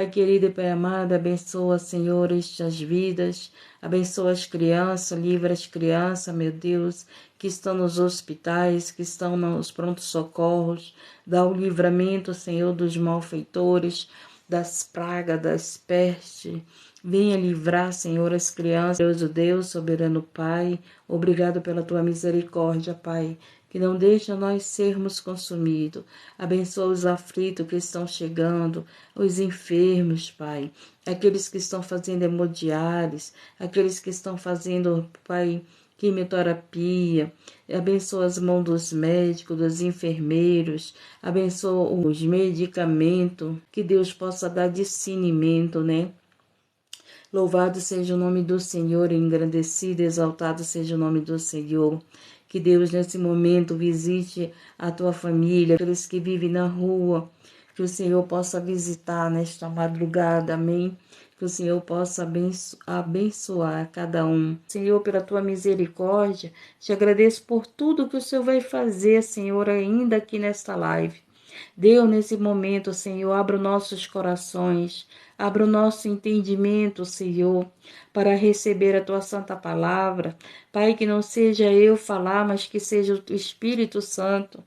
Pai querido e Pai amado, abençoa, Senhor, estas vidas, abençoa as crianças, livra as crianças, meu Deus, que estão nos hospitais, que estão nos prontos-socorros, dá o livramento, Senhor, dos malfeitores, das pragas, das pestes. Venha livrar, Senhor, as crianças. Deus, o Deus, soberano Pai, obrigado pela tua misericórdia, Pai, que não deixa nós sermos consumidos. Abençoa os aflitos que estão chegando, os enfermos, Pai, aqueles que estão fazendo hemodiálise, aqueles que estão fazendo, Pai, quimioterapia. Abençoa as mãos dos médicos, dos enfermeiros, abençoa os medicamentos, que Deus possa dar discernimento, né? Louvado seja o nome do Senhor, engrandecido, exaltado seja o nome do Senhor. Que Deus, nesse momento, visite a tua família, aqueles que vivem na rua, que o Senhor possa visitar nesta madrugada, amém? Que o Senhor possa abençoar cada um. Senhor, pela tua misericórdia, te agradeço por tudo que o Senhor vai fazer, Senhor, ainda aqui nesta live. Deus, nesse momento, Senhor, abra os nossos corações, abra o nosso entendimento, Senhor, para receber a tua santa palavra. Pai, que não seja eu falar, mas que seja o Espírito Santo.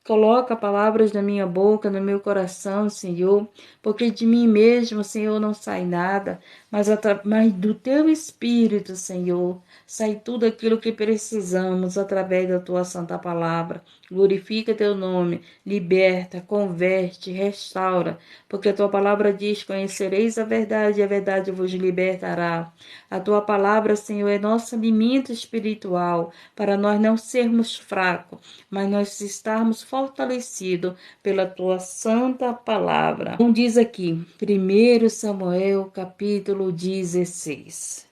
Coloca palavras na minha boca, no meu coração, Senhor, porque de mim mesmo, Senhor, não sai nada, mas do teu Espírito, Senhor, sai tudo aquilo que precisamos através da tua santa palavra. Glorifica teu nome, liberta, converte, restaura, porque a tua palavra diz: conhecereis a verdade e a verdade vos libertará. A tua palavra, Senhor, é nosso alimento espiritual, para nós não sermos fracos, mas nós estarmos fortalecidos pela tua santa palavra. Então diz aqui, 1 Samuel capítulo 16.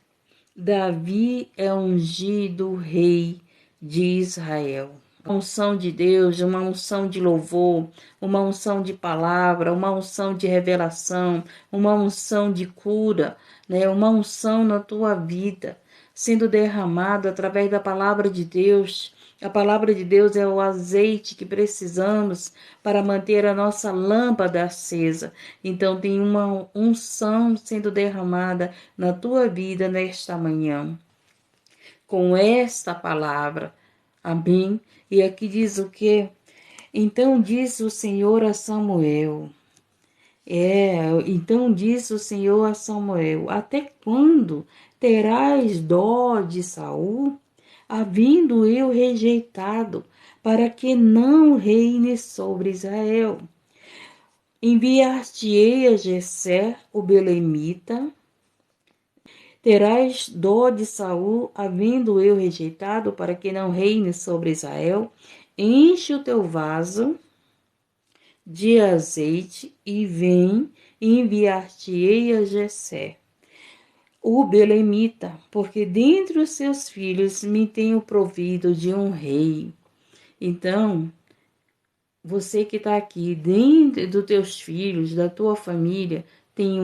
Davi é ungido rei de Israel. Uma unção de Deus, uma unção de louvor, uma unção de palavra, uma unção de revelação, uma unção de cura, né? Uma unção na tua vida, sendo derramada através da palavra de Deus. A palavra de Deus é o azeite que precisamos para manter a nossa lâmpada acesa. Então tem uma unção sendo derramada na tua vida nesta manhã. Com esta palavra. Amém? E aqui diz o quê? Então disse o Senhor a Samuel. Então disse o Senhor a Samuel: até quando terás dó de Saul, havendo eu rejeitado, para que não reine sobre Israel? Enviar-te-ei a Jessé, o belemita. Terás dó de Saul, havendo eu rejeitado, para que não reine sobre Israel? Enche o teu vaso de azeite e vem, enviar-te-ei a Jessé, o belemita, porque dentre os seus filhos me tenho provido de um rei. Então, você que está aqui, dentro dos teus filhos, da tua família,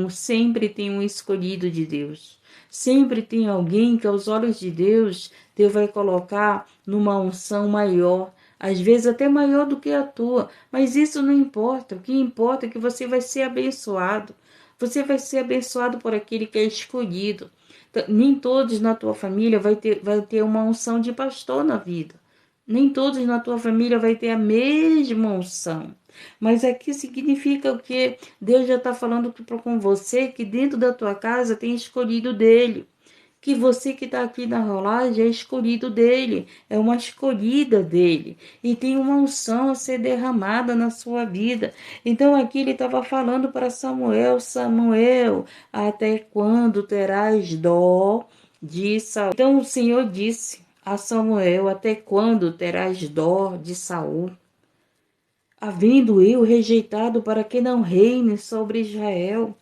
sempre tem um escolhido de Deus. Sempre tem alguém que, aos olhos de Deus, Deus vai colocar numa unção maior, às vezes até maior do que a tua, mas isso não importa. O que importa é que você vai ser abençoado. Você vai ser abençoado por aquele que é escolhido. Nem todos na tua família vai ter uma unção de pastor na vida. Nem todos na tua família vai ter a mesma unção. Mas aqui significa o que Deus já está falando com você, que dentro da tua casa tem escolhido dele. Que você que está aqui na rolagem é escolhido dele, é uma escolhida dele, e tem uma unção a ser derramada na sua vida. Então aqui ele estava falando para Samuel: Samuel, até quando terás dó de Saul? Então o Senhor disse a Samuel: até quando terás dó de Saul, havendo eu rejeitado, para que não reine sobre Israel?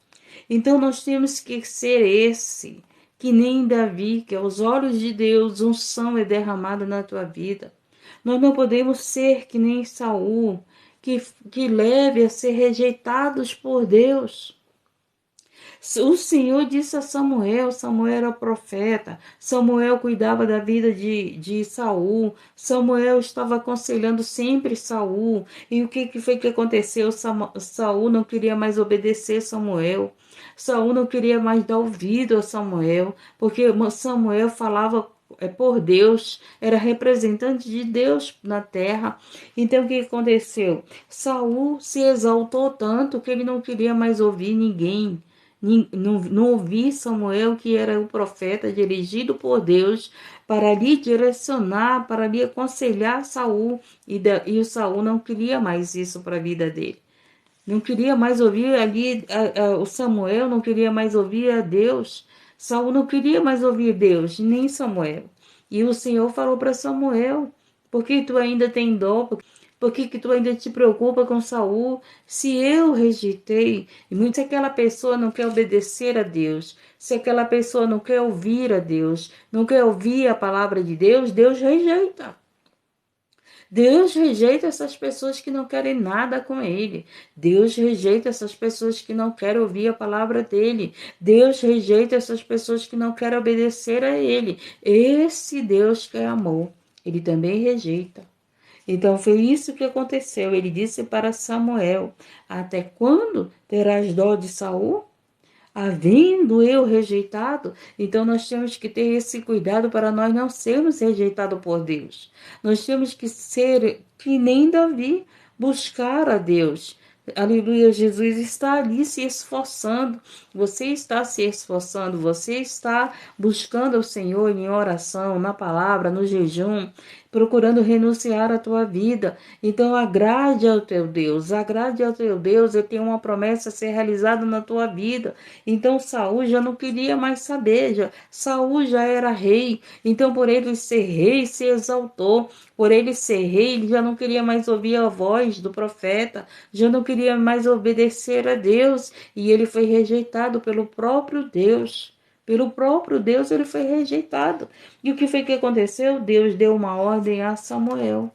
Então nós temos que ser esse, que nem Davi, que aos olhos de Deus unção é derramada na tua vida. Nós não podemos ser que nem Saul, que leve a ser rejeitados por Deus. O Senhor disse a Samuel, Samuel era profeta, Samuel cuidava da vida de Saul, Samuel estava aconselhando sempre Saul, e o que foi que aconteceu? Saul não queria mais obedecer Samuel, Saul não queria mais dar ouvido a Samuel, porque Samuel falava por Deus, era representante de Deus na terra. Então o que aconteceu? Saul se exaltou tanto que ele não queria mais ouvir ninguém. Não ouvi Samuel, que era o profeta dirigido por Deus para lhe direcionar, para lhe aconselhar Saul, e o Saul não queria mais isso para a vida dele. Não queria mais ouvir ali, o Samuel não queria mais ouvir a Deus. Saul não queria mais ouvir Deus, nem Samuel. E o Senhor falou para Samuel: por que tu ainda tem dó? Por que tu ainda te preocupa com Saul? Se eu rejeitei, e muito se aquela pessoa não quer obedecer a Deus, se aquela pessoa não quer ouvir a Deus, não quer ouvir a palavra de Deus, Deus rejeita. Deus rejeita essas pessoas que não querem nada com Ele. Deus rejeita essas pessoas que não querem ouvir a palavra dEle. Deus rejeita essas pessoas que não querem obedecer a Ele. Esse Deus que é amor, Ele também rejeita. Então foi isso que aconteceu. Ele disse para Samuel: até quando terás dó de Saul? Havendo eu rejeitado, então nós temos que ter esse cuidado para nós não sermos rejeitados por Deus. Nós temos que ser que nem Davi, buscar a Deus. Aleluia, Jesus está ali se esforçando, você está se esforçando, você está buscando o Senhor em oração, na palavra, no jejum, procurando renunciar à tua vida. Então agrade ao teu Deus, agrade ao teu Deus, eu tenho uma promessa a ser realizada na tua vida. Então Saul já não queria mais saber, Saul já era rei, então por ele ser rei se exaltou, por ele ser rei, ele já não queria mais ouvir a voz do profeta, já não queria mais obedecer a Deus, e ele foi rejeitado pelo próprio Deus. Pelo próprio Deus ele foi rejeitado. E o que foi que aconteceu? Deus deu uma ordem a Samuel.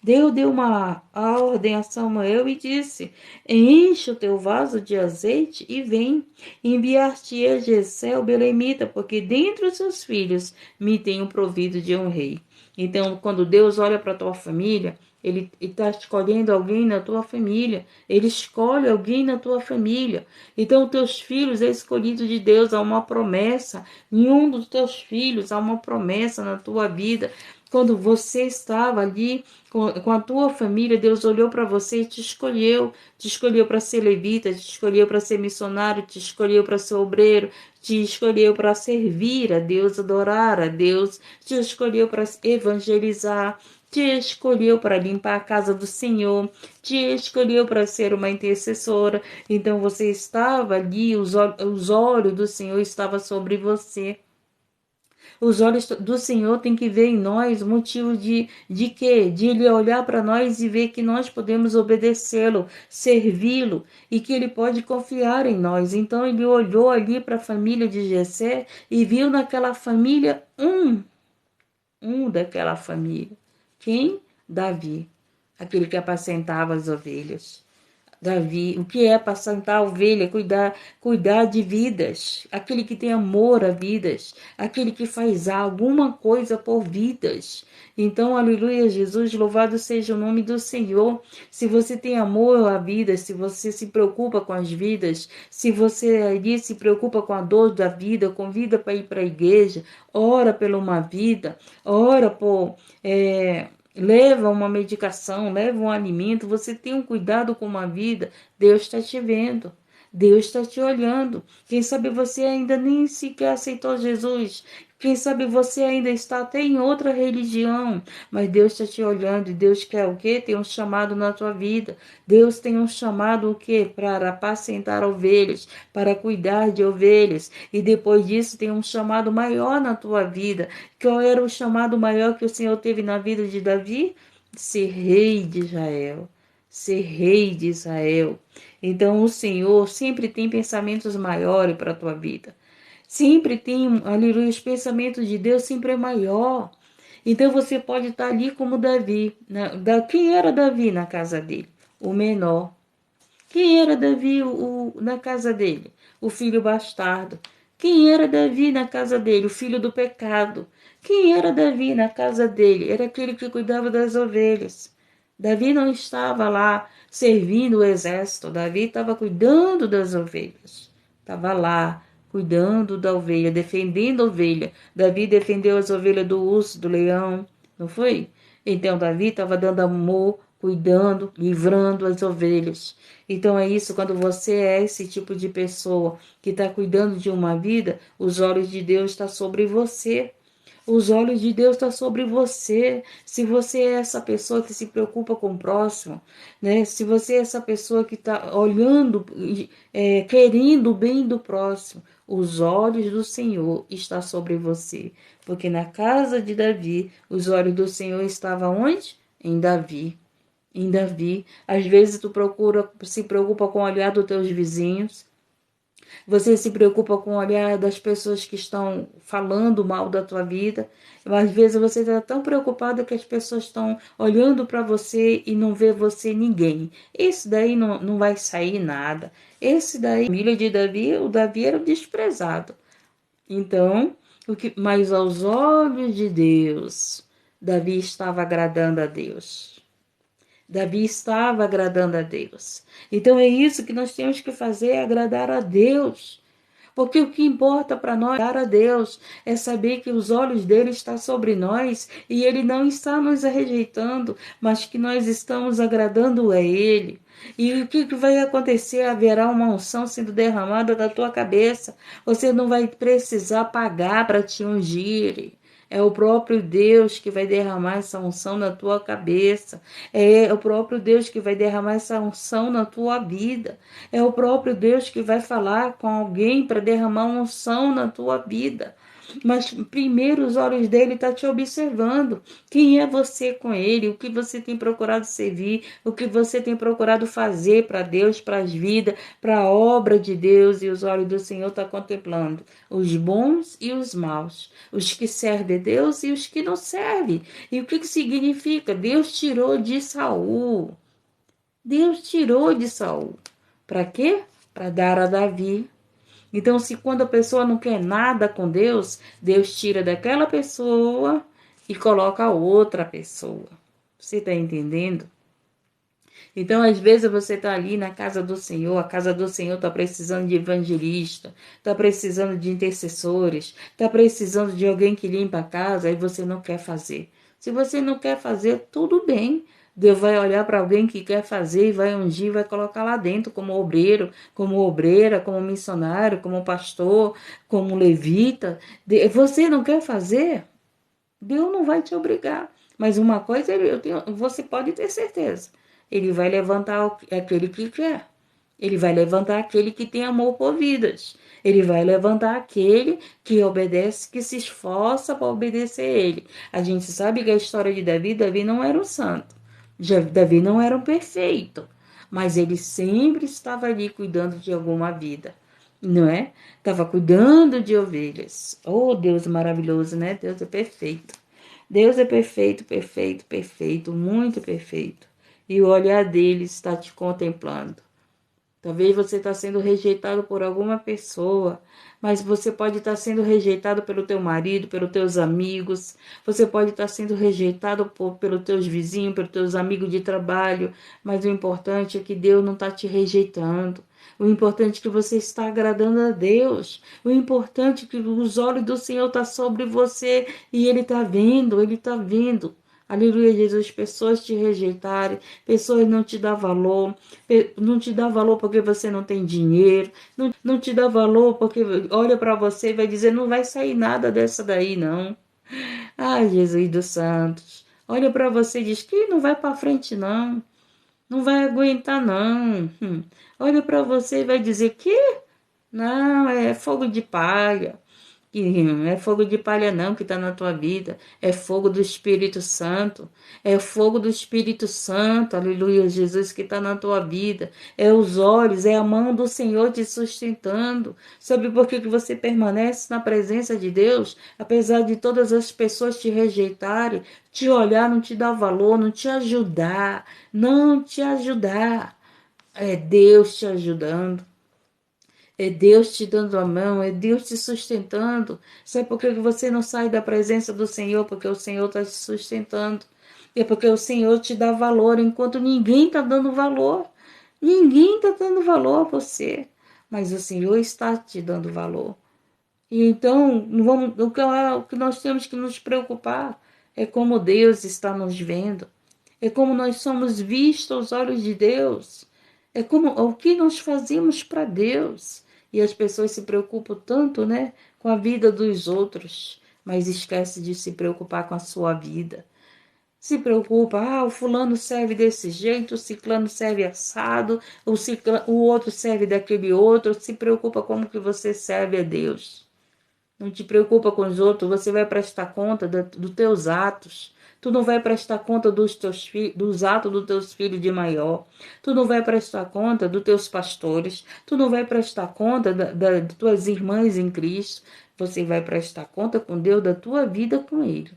Deus deu uma ordem a Samuel e disse: enche o teu vaso de azeite e vem enviar-te-ei Jessé o belemita, porque dentre os seus filhos me tenho provido de um rei. Então, quando Deus olha para a tua família, ele está escolhendo alguém na tua família. Ele escolhe alguém na tua família. Então, teus filhos é escolhido de Deus. Há uma promessa. Em um dos teus filhos há uma promessa na tua vida. Quando você estava ali com a tua família, Deus olhou para você e te escolheu para ser levita, te escolheu para ser missionário, te escolheu para ser obreiro, te escolheu para servir a Deus, adorar a Deus, te escolheu para evangelizar, te escolheu para limpar a casa do Senhor, te escolheu para ser uma intercessora. Então você estava ali, os olhos do Senhor estavam sobre você. Os olhos do Senhor têm que ver em nós motivo de quê? De Ele olhar para nós e ver que nós podemos obedecê-lo, servi-lo e que Ele pode confiar em nós. Então Ele olhou ali para a família de Jessé e viu naquela família um daquela família. Quem? Davi, aquele que apacentava as ovelhas. Davi, o que é apacentar a ovelha, cuidar de vidas, aquele que tem amor a vidas, aquele que faz alguma coisa por vidas. Então, aleluia, Jesus, louvado seja o nome do Senhor. Se você tem amor à vida, se você se preocupa com as vidas, se você ali se preocupa com a dor da vida, convida para ir para a igreja, ora por uma vida, ora por leva uma medicação, leva um alimento, você tem um cuidado com uma vida, Deus está te vendo. Deus está te olhando. Quem sabe você ainda nem sequer aceitou Jesus. Quem sabe você ainda está até em outra religião. Mas Deus está te olhando e Deus quer o quê? Tem um chamado na tua vida. Deus tem um chamado o quê? Para apacentar ovelhas, para cuidar de ovelhas. E depois disso tem um chamado maior na tua vida. Qual era o chamado maior que o Senhor teve na vida de Davi? Ser rei de Israel. Ser rei de Israel. Então o Senhor sempre tem pensamentos maiores para a tua vida. Sempre tem, aleluia, os pensamentos de Deus sempre é maior. Então você pode estar ali como Davi. Quem era Davi na casa dele? O menor. Quem era Davi na casa dele? O filho bastardo. Quem era Davi na casa dele? O filho do pecado. Quem era Davi na casa dele? Era aquele que cuidava das ovelhas. Davi não estava lá servindo o exército. Davi estava cuidando das ovelhas. Estava lá cuidando da ovelha, defendendo a ovelha. Davi defendeu as ovelhas do urso, do leão, não foi? Então Davi estava dando amor, cuidando, livrando as ovelhas. Então é isso, quando você é esse tipo de pessoa que está cuidando de uma vida, os olhos de Deus estão sobre você. Os olhos de Deus estão sobre você. Se você é essa pessoa que se preocupa com o próximo, né? Se você é essa pessoa que está olhando, querendo o bem do próximo, os olhos do Senhor estão sobre você. Porque na casa de Davi, os olhos do Senhor estavam onde? Em Davi. Em Davi. Às vezes tu se preocupa com o olhar dos teus vizinhos. Você se preocupa com o olhar das pessoas que estão falando mal da tua vida. Às vezes você está tão preocupada que as pessoas estão olhando para você e não vê você ninguém. Esse daí não vai sair nada. Esse daí, a família de Davi, o Davi era o desprezado. Então, mas aos olhos de Deus, Davi estava agradando a Deus. Davi estava agradando a Deus. Então é isso que nós temos que fazer, é agradar a Deus. Porque o que importa para nós, agradar a Deus, é saber que os olhos dele estão sobre nós e ele não está nos rejeitando, mas que nós estamos agradando a ele. E o que vai acontecer? Haverá uma unção sendo derramada da tua cabeça. Você não vai precisar pagar para te ungir. É o próprio Deus que vai derramar essa unção na tua cabeça. É o próprio Deus que vai derramar essa unção na tua vida. É o próprio Deus que vai falar com alguém para derramar uma unção na tua vida. Mas primeiro os olhos dele estão te observando. Quem é você com ele? O que você tem procurado servir? O que você tem procurado fazer para Deus, para as vidas, para a obra de Deus? E os olhos do Senhor estão contemplando os bons e os maus, os que servem a Deus e os que não servem. E o que significa? Deus tirou de Saul. Deus tirou de Saul. Para quê? Para dar a Davi. Então, se quando a pessoa não quer nada com Deus, Deus tira daquela pessoa e coloca outra pessoa. Você está entendendo? Então, às vezes você está ali na casa do Senhor, a casa do Senhor está precisando de evangelista, está precisando de intercessores, está precisando de alguém que limpa a casa, e você não quer fazer. Se você não quer fazer, tudo bem. Deus vai olhar para alguém que quer fazer e vai ungir, vai colocar lá dentro como obreiro, como obreira, como missionário, como pastor, como levita. Você não quer fazer? Deus não vai te obrigar. Mas uma coisa você pode ter certeza. Ele vai levantar aquele que quer. Ele vai levantar aquele que tem amor por vidas. Ele vai levantar aquele que obedece, que se esforça para obedecer a ele. A gente sabe que a história de Davi não era um santo. Davi não era um perfeito. Mas ele sempre estava ali cuidando de alguma vida. Não é? Estava cuidando de ovelhas. Oh, Deus maravilhoso, né? Deus é perfeito. Deus é perfeito, perfeito, perfeito, muito perfeito. E o olhar dele está te contemplando. Talvez você está sendo rejeitado por alguma pessoa, mas você pode estar sendo rejeitado pelo teu marido, pelos teus amigos, você pode estar sendo rejeitado pelos teus vizinhos, pelos teus amigos de trabalho, mas o importante é que Deus não está te rejeitando. O importante é que você está agradando a Deus. O importante é que os olhos do Senhor estão sobre você e Ele está vendo, Ele está vendo. Aleluia, Jesus, pessoas te rejeitarem, pessoas não te dão valor, não te dá valor porque você não tem dinheiro, não te dá valor porque olha para você e vai dizer, não vai sair nada dessa daí, não. Ah, Jesus dos santos, olha para você e diz que não vai para frente, não. Não vai aguentar, não. Olha para você e vai dizer que não, é fogo de palha. Que não é fogo de palha não que está na tua vida, é fogo do Espírito Santo, é fogo do Espírito Santo, aleluia, Jesus, que está na tua vida, é os olhos, é a mão do Senhor te sustentando. Sabe por que você permanece na presença de Deus, apesar de todas as pessoas te rejeitarem, te olhar, não te dar valor, não te ajudar, não te ajudar. É Deus te ajudando. É Deus te dando a mão, é Deus te sustentando. Sabe por que você não sai da presença do Senhor? Porque o Senhor está te sustentando. É porque o Senhor te dá valor, enquanto ninguém está dando valor. Ninguém está dando valor a você. Mas o Senhor está te dando valor. E então, o que nós temos que nos preocupar é como Deus está nos vendo. É como nós somos vistos aos olhos de Deus. É como o que nós fazemos para Deus. E as pessoas se preocupam tanto, né, com a vida dos outros, mas esquece de se preocupar com a sua vida. Se preocupa, o fulano serve desse jeito, o ciclano serve assado, o outro serve daquele outro. Se preocupa como que você serve a Deus. Não te preocupa com os outros, você vai prestar conta dos teus atos. Tu não vai prestar conta dos atos dos teus filhos de maior. Tu não vai prestar conta dos teus pastores. Tu não vai prestar conta das tuas irmãs em Cristo. Você vai prestar conta com Deus da tua vida com Ele.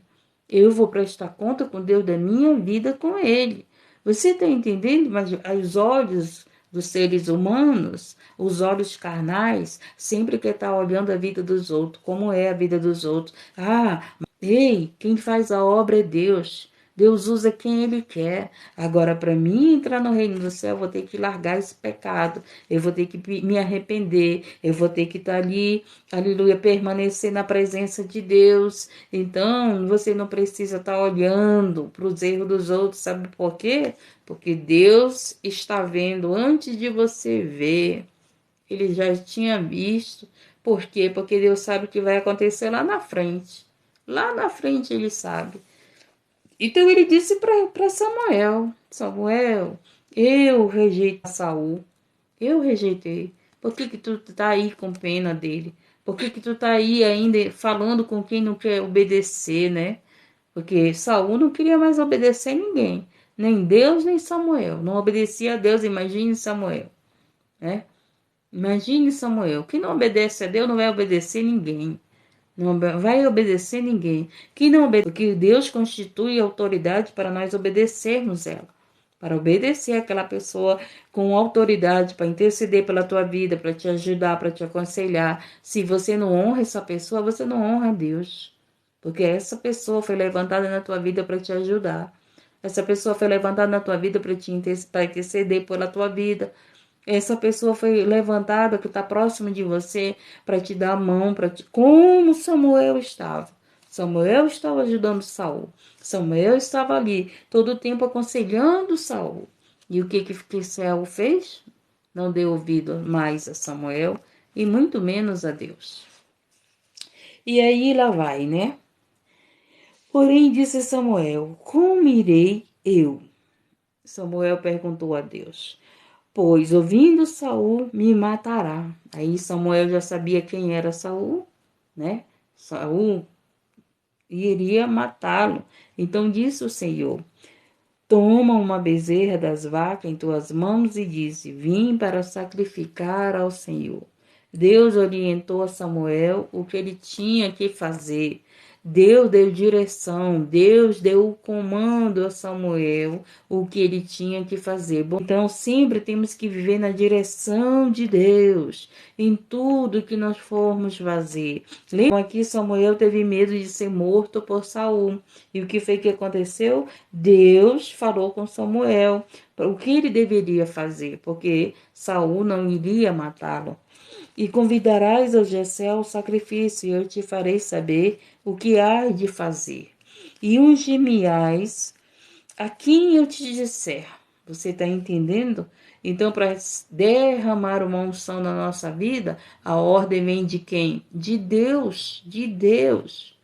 Eu vou prestar conta com Deus da minha vida com Ele. Você está entendendo? Mas aos olhos dos seres humanos, os olhos carnais, sempre quer estar olhando a vida dos outros, como é a vida dos outros. Ei, quem faz a obra é Deus. Deus usa quem Ele quer. Agora, para mim entrar no reino do céu, eu vou ter que largar esse pecado. Eu vou ter que me arrepender. Eu vou ter que estar ali, aleluia, permanecer na presença de Deus. Então, você não precisa estar olhando para os erros dos outros. Sabe por quê? Porque Deus está vendo antes de você ver. Ele já tinha visto. Por quê? Porque Deus sabe o que vai acontecer lá na frente. Lá na frente ele sabe. Então ele disse para Samuel: Samuel, eu rejeito Saul. Eu rejeitei. Por que tu tá aí com pena dele? Por que tu tá aí ainda falando com quem não quer obedecer, né? Porque Saul não queria mais obedecer ninguém. Nem Deus, nem Samuel. Não obedecia a Deus, imagine Samuel, né? Imagine Samuel. Quem não obedece a Deus não vai obedecer ninguém. Não vai obedecer ninguém. Quem não obedece, porque Deus constitui autoridade para nós obedecermos ela. Para obedecer aquela pessoa com autoridade, para interceder pela tua vida, para te ajudar, para te aconselhar. Se você não honra essa pessoa, você não honra a Deus. Porque essa pessoa foi levantada na tua vida para te ajudar. Essa pessoa foi levantada na tua vida para interceder pela tua vida. Essa pessoa foi levantada que está próximo de você para te dar a mão, como Samuel estava. Samuel estava ajudando Saul. Samuel estava ali todo o tempo aconselhando Saul. E o que Saul fez? Não deu ouvido mais a Samuel e muito menos a Deus. E aí lá vai, né? Porém disse Samuel: como irei eu? Samuel perguntou a Deus: pois ouvindo Saul me matará. Aí Samuel já sabia quem era Saul, né? Saul iria matá-lo. Então disse o Senhor: toma uma bezerra das vacas em tuas mãos e disse: vim para sacrificar ao Senhor. Deus orientou a Samuel o que ele tinha que fazer. Deus deu direção, Deus deu o comando a Samuel, o que ele tinha que fazer. Bom, então, sempre temos que viver na direção de Deus, em tudo que nós formos fazer. Lembra que Samuel teve medo de ser morto por Saul. E o que foi que aconteceu? Deus falou com Samuel o que ele deveria fazer, porque Saul não iria matá-lo. E convidarás ao Jessé ao sacrifício, e eu te farei saber o que há de fazer. E ungir-me-ás a quem eu te disser. Você está entendendo? Então, para derramar uma unção na nossa vida, a ordem vem de quem? De Deus, de Deus.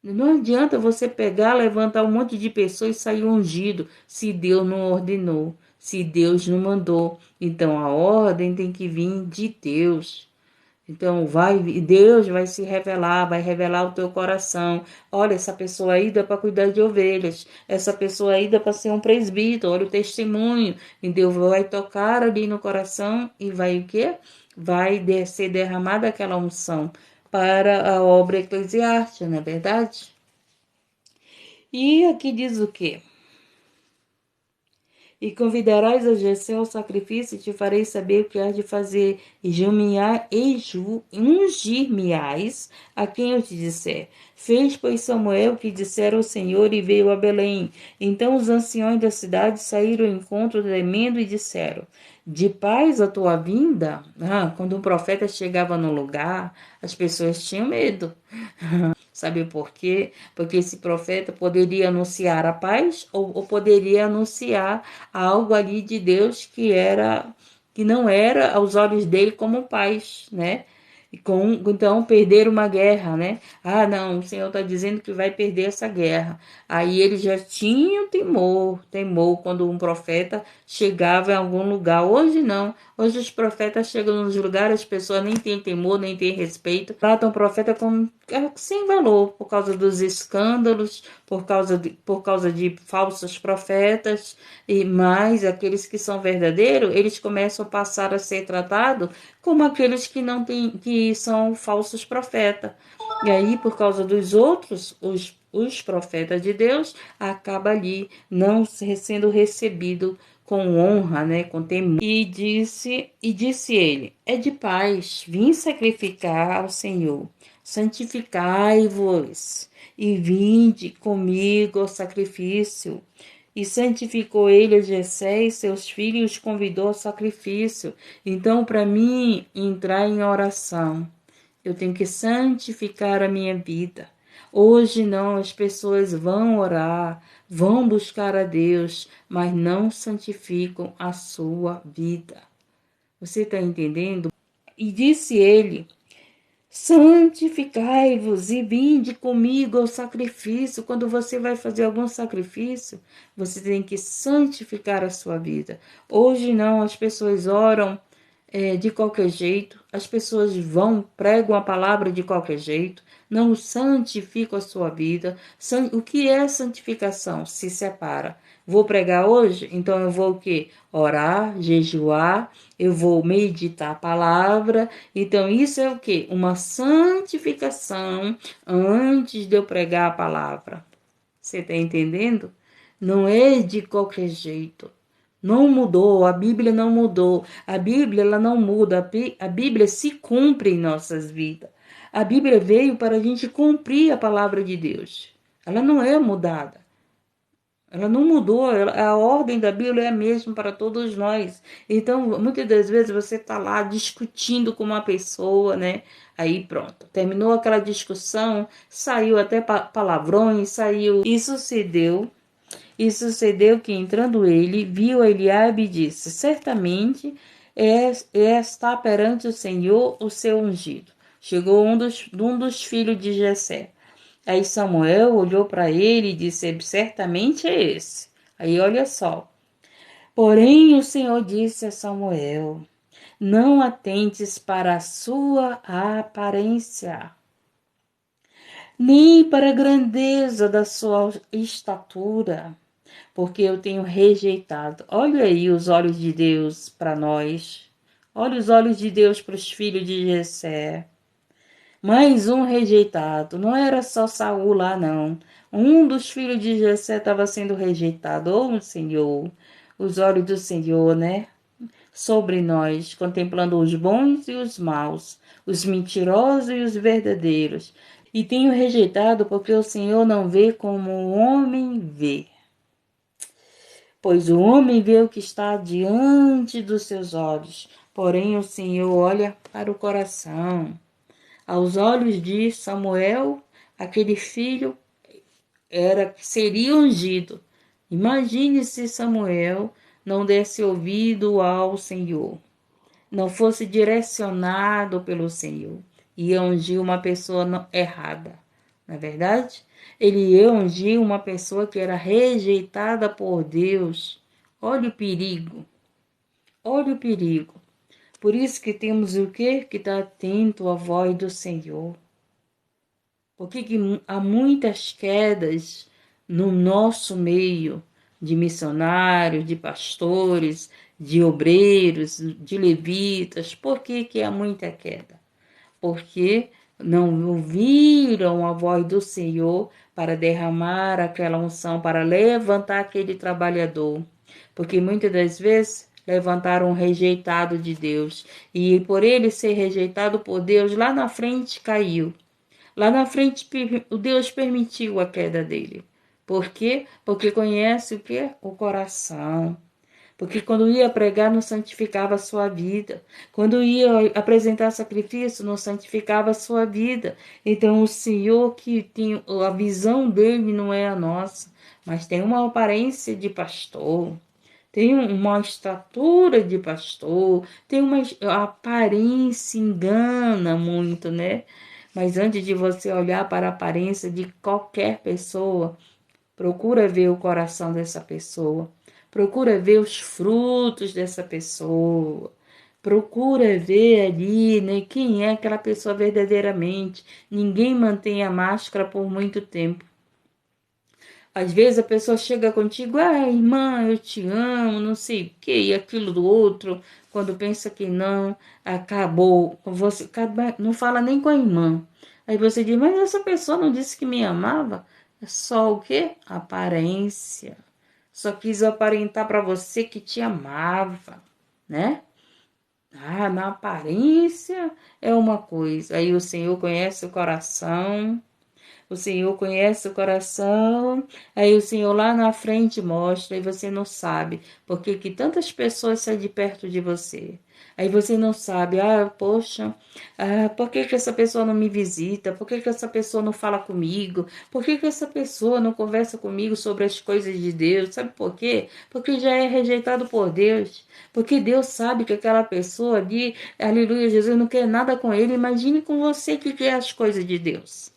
Não adianta você pegar, levantar um monte de pessoas e sair ungido, se Deus não ordenou, se Deus não mandou. Então, a ordem tem que vir de Deus. Então, Deus vai revelar o teu coração. Olha, essa pessoa aí dá para cuidar de ovelhas. Essa pessoa aí dá para ser um presbítero. Olha o testemunho. E Deus vai tocar ali no coração e vai o quê? Vai ser derramada aquela unção para a obra eclesiástica, não é verdade? E aqui diz o quê? E convidarás a Jessé ao sacrifício, e te farei saber o que hás de fazer, e ungir-me-ás a quem eu te disser. Fez, pois, Samuel o que dissera ao Senhor, e veio a Belém. Então os anciões da cidade saíram ao encontro tremendo e disseram: De paz a tua vinda? Quando um profeta chegava no lugar, as pessoas tinham medo. Sabe por quê? Porque esse profeta poderia anunciar a paz ou poderia anunciar algo ali de Deus que não era aos olhos dele como paz, né? Então, perder uma guerra, né? Não, o Senhor está dizendo que vai perder essa guerra. Aí ele já tinha temor quando um profeta chegava em algum lugar. Hoje não. Hoje os profetas chegam nos lugares, as pessoas nem têm temor, nem têm respeito. Tratam o profeta como sem valor, por causa dos escândalos, por causa de falsos profetas, e mais aqueles que são verdadeiros, eles começam a passar a ser tratados como aqueles que não têm, que são falsos profetas. E aí, por causa dos outros, os profetas de Deus, acaba ali não sendo recebido com honra, né, com temor. E disse ele: É de paz, vim sacrificar ao Senhor. Santificai-vos e vinde comigo ao sacrifício. E santificou ele a Jessé e seus filhos e os convidou ao sacrifício. Então, para mim entrar em oração, eu tenho que santificar a minha vida. Hoje não, as pessoas vão orar, vão buscar a Deus, mas não santificam a sua vida. Você está entendendo? E disse ele: Santificai-vos e vinde comigo ao sacrifício. Quando você vai fazer algum sacrifício, você tem que santificar a sua vida. Hoje não, as pessoas oram de qualquer jeito, as pessoas pregam a palavra de qualquer jeito, não santificam a sua vida. O que é santificação? Se separa. Vou pregar hoje, então eu vou o quê? Orar, jejuar, eu vou meditar a palavra. Então isso é o quê? Uma santificação antes de eu pregar a palavra. Você está entendendo? Não é de qualquer jeito. Não mudou, a Bíblia não mudou. A Bíblia ela não muda, a Bíblia se cumpre em nossas vidas. A Bíblia veio para a gente cumprir a palavra de Deus. Ela não é mudada. Ela não mudou, a ordem da Bíblia é a mesma para todos nós. Então, muitas das vezes você está lá discutindo com uma pessoa, né? Aí pronto, terminou aquela discussão, saiu até palavrões, saiu. E sucedeu que, entrando ele, viu Eliabe e disse: Certamente está perante o Senhor o seu ungido. Chegou um dos filhos de Jessé. Aí Samuel olhou para ele e disse: Certamente é esse. Aí olha só. Porém o Senhor disse a Samuel: Não atentes para a sua aparência, nem para a grandeza da sua estatura, porque eu tenho rejeitado. Olha aí os olhos de Deus para nós. Olha os olhos de Deus para os filhos de Jessé. Mais um rejeitado. Não era só Saul lá, não. Um dos filhos de Jessé estava sendo rejeitado. Oh, Senhor, os olhos do Senhor, né? Sobre nós, contemplando os bons e os maus, os mentirosos e os verdadeiros. E tenho rejeitado porque o Senhor não vê como o homem vê. Pois o homem vê o que está diante dos seus olhos, porém o Senhor olha para o coração. Aos olhos de Samuel, aquele filho seria ungido. Imagine se Samuel não desse ouvido ao Senhor, não fosse direcionado pelo Senhor, ia ungir uma pessoa errada, não é verdade? Ele ia ungir uma pessoa que era rejeitada por Deus. Olha o perigo, olha o perigo. Por isso que temos o quê? Que estar atento à voz do Senhor. Porque há muitas quedas no nosso meio de missionários, de pastores, de obreiros, de levitas. Por que há muita queda? Porque não ouviram a voz do Senhor para derramar aquela unção, para levantar aquele trabalhador. porque muitas das vezes levantaram um rejeitado de Deus, e por ele ser rejeitado por Deus, lá na frente caiu. Lá na frente, o Deus permitiu a queda dele. Por quê? Porque conhece o quê? O coração. Porque quando ia pregar, não santificava a sua vida. Quando ia apresentar sacrifício, não santificava a sua vida. Então, o Senhor que tem a visão dele não é a nossa, mas tem uma aparência de pastor, tem uma estatura de pastor, tem uma aparência, engana muito, né? Mas antes de você olhar para a aparência de qualquer pessoa, procura ver o coração dessa pessoa. Procura ver os frutos dessa pessoa. Procura ver ali, né, quem é aquela pessoa verdadeiramente. Ninguém mantém a máscara por muito tempo. Às vezes a pessoa chega contigo, irmã, eu te amo, não sei o que, e aquilo do outro. Quando pensa que não, acabou. Você não fala nem com a irmã. Aí você diz, mas essa pessoa não disse que me amava? É só o quê? Aparência. Só quis aparentar para você que te amava, né? Na aparência é uma coisa. Aí o Senhor conhece o coração. O Senhor conhece o coração, aí o Senhor lá na frente mostra e você não sabe porque que tantas pessoas saem de perto de você. Aí você não sabe, poxa, por que que essa pessoa não me visita? Por que que essa pessoa não fala comigo? Por que que essa pessoa não conversa comigo sobre as coisas de Deus? Sabe por quê? Porque já é rejeitado por Deus. Porque Deus sabe que aquela pessoa ali, aleluia, Jesus não quer nada com ele. Imagine com você que quer as coisas de Deus.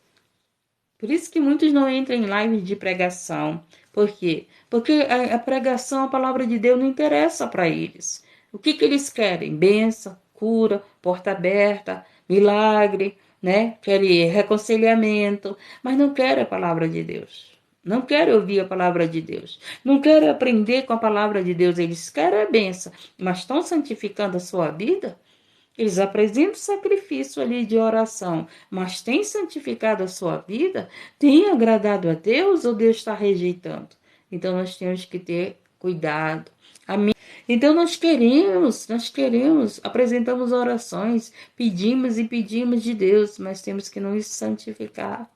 Por isso que muitos não entram em lives de pregação. Por quê? Porque a pregação, a palavra de Deus não interessa para eles. O que eles querem? Bênção, cura, porta aberta, milagre, né? Querem reconciliamento, mas não querem a palavra de Deus. Não querem ouvir a palavra de Deus. Não querem aprender com a palavra de Deus. Eles querem a bênção, mas estão santificando a sua vida? Eles apresentam sacrifício ali de oração, mas tem santificado a sua vida? Tem agradado a Deus ou Deus está rejeitando? Então nós temos que ter cuidado. Amém? Então nós queremos, apresentamos orações, pedimos e pedimos de Deus, mas temos que nos santificar.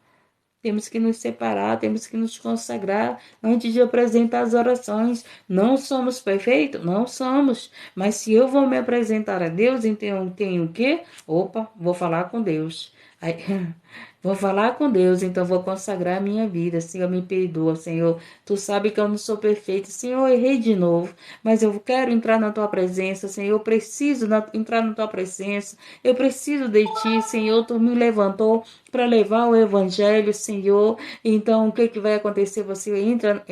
Temos que nos separar, temos que nos consagrar antes de apresentar as orações. Não somos perfeitos? Não somos. Mas se eu vou me apresentar a Deus, então tenho o quê? Opa, vou falar com Deus. Aí, vou falar com Deus, então vou consagrar a minha vida. Senhor, me perdoa, Senhor. Tu sabe que eu não sou perfeito. Senhor, eu errei de novo, mas eu quero entrar na tua presença, Senhor. Eu preciso entrar na tua presença. Eu preciso de ti, Senhor. Tu me levantou para levar o evangelho, Senhor. Então, o que vai acontecer? Você entra,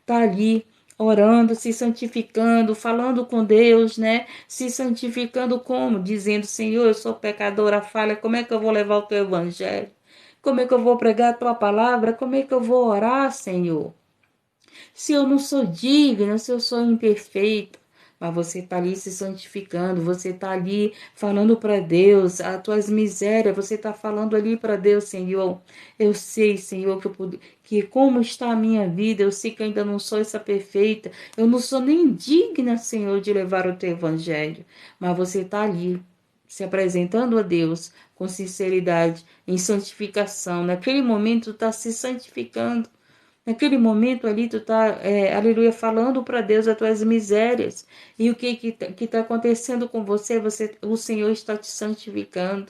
tá ali orando, se santificando, falando com Deus, né? Se santificando como? Dizendo, Senhor, eu sou pecadora, falha, como é que eu vou levar o teu evangelho? Como é que eu vou pregar a tua palavra? Como é que eu vou orar, Senhor? Se eu não sou digna, se eu sou imperfeita, mas você está ali se santificando, você está ali falando para Deus, as tuas misérias, você está falando ali para Deus, Senhor. Eu sei, Senhor, que como está a minha vida, eu sei que ainda não sou essa perfeita, eu não sou nem digna, Senhor, de levar o teu evangelho, mas você está ali se apresentando a Deus com sinceridade, em santificação. Naquele momento, está se santificando. Naquele momento ali, tu tá, aleluia, falando para Deus as tuas misérias. E o que tá acontecendo com você? O Senhor está te santificando.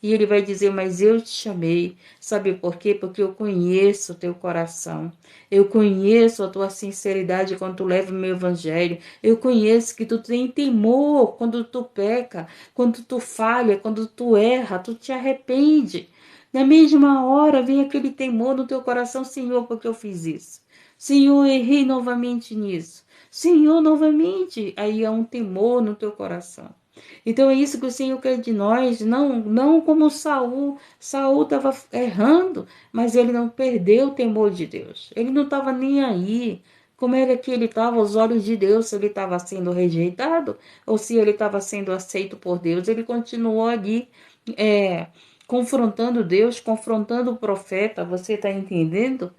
E Ele vai dizer, mas eu te chamei. Sabe por quê? Porque eu conheço o teu coração. Eu conheço a tua sinceridade quando tu leva o meu evangelho. Eu conheço que tu tem temor quando tu peca, quando tu falha, quando tu erra, tu te arrepende. Na mesma hora vem aquele temor no teu coração, Senhor, porque eu fiz isso. Senhor, errei novamente nisso. Senhor, novamente. Aí há um temor no teu coração. Então é isso que o Senhor quer de nós, não como Saul. Saul estava errando, mas ele não perdeu o temor de Deus. Ele não estava nem aí. Como era que ele estava aos olhos de Deus, se ele estava sendo rejeitado ou se ele estava sendo aceito por Deus. Ele continuou ali, confrontando Deus, confrontando o profeta. Você está entendendo?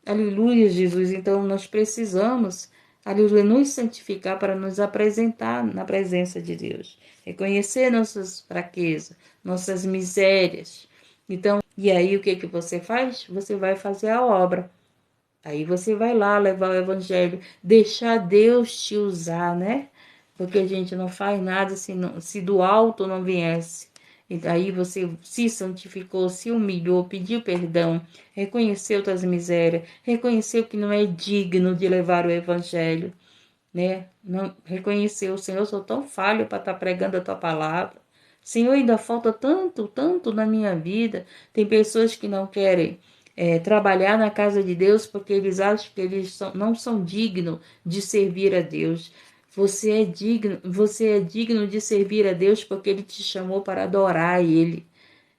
Aleluia, Jesus. Então nós precisamos aleluia, nos santificar para nos apresentar na presença de Deus. Reconhecer nossas fraquezas, nossas misérias. Então, e aí o que você faz? Você vai fazer a obra. Aí você vai lá levar o evangelho, deixar Deus te usar, né? Porque a gente não faz nada se do alto não viesse. E daí você se santificou, se humilhou, pediu perdão, reconheceu suas misérias, reconheceu que não é digno de levar o evangelho, né? Não reconheceu, Senhor, eu sou tão falho para estar pregando a tua palavra. Senhor, ainda falta tanto, tanto na minha vida. Tem pessoas que não querem trabalhar na casa de Deus porque eles acham que não são dignos de servir a Deus. Você é digno de servir a Deus porque Ele te chamou para adorar Ele.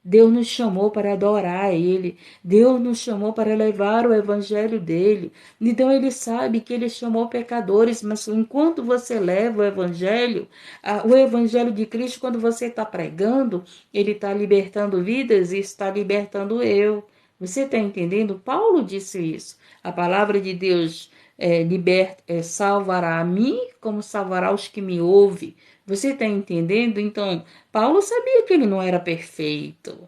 Deus nos chamou para adorar Ele. Deus nos chamou para levar o evangelho dele. Então Ele sabe que Ele chamou pecadores, mas enquanto você leva o evangelho de Cristo, quando você está pregando, Ele está libertando vidas e está libertando eu. Você está entendendo? Paulo disse isso. A palavra de Deus salvará a mim, como salvará os que me ouvem. Você está entendendo? Então, Paulo sabia que ele não era perfeito,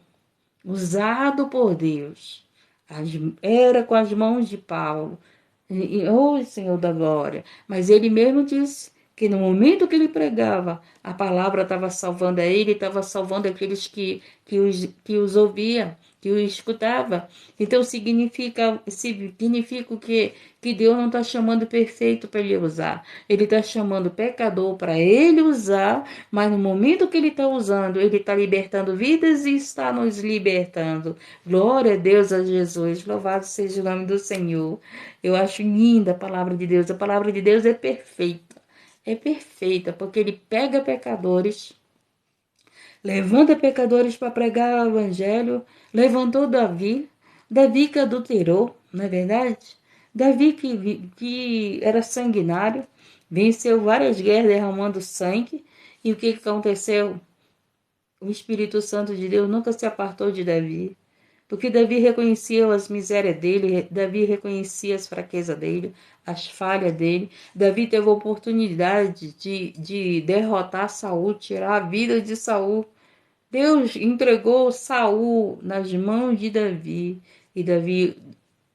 usado por Deus. Era com as mãos de Paulo. Senhor da glória. Mas ele mesmo disse que no momento que ele pregava, a palavra estava salvando a ele, estava salvando aqueles que os ouvia, que o escutava. Então significa que Deus não está chamando perfeito para ele usar. Ele está chamando pecador para ele usar, mas no momento que ele está usando, ele está libertando vidas e está nos libertando. Glória a Deus, a Jesus. Louvado seja o nome do Senhor. Eu acho linda a palavra de Deus. A palavra de Deus é perfeita. É perfeita, porque ele pega pecadores, levanta pecadores para pregar o evangelho, levantou Davi, Davi que adulterou, não é verdade? Davi que era sanguinário, venceu várias guerras derramando sangue, e o que aconteceu? O Espírito Santo de Deus nunca se apartou de Davi, porque Davi reconhecia as misérias dele, Davi reconhecia as fraquezas dele, as falhas dele. Davi teve a oportunidade de derrotar Saul, tirar a vida de Saul. Deus entregou Saul nas mãos de Davi. E Davi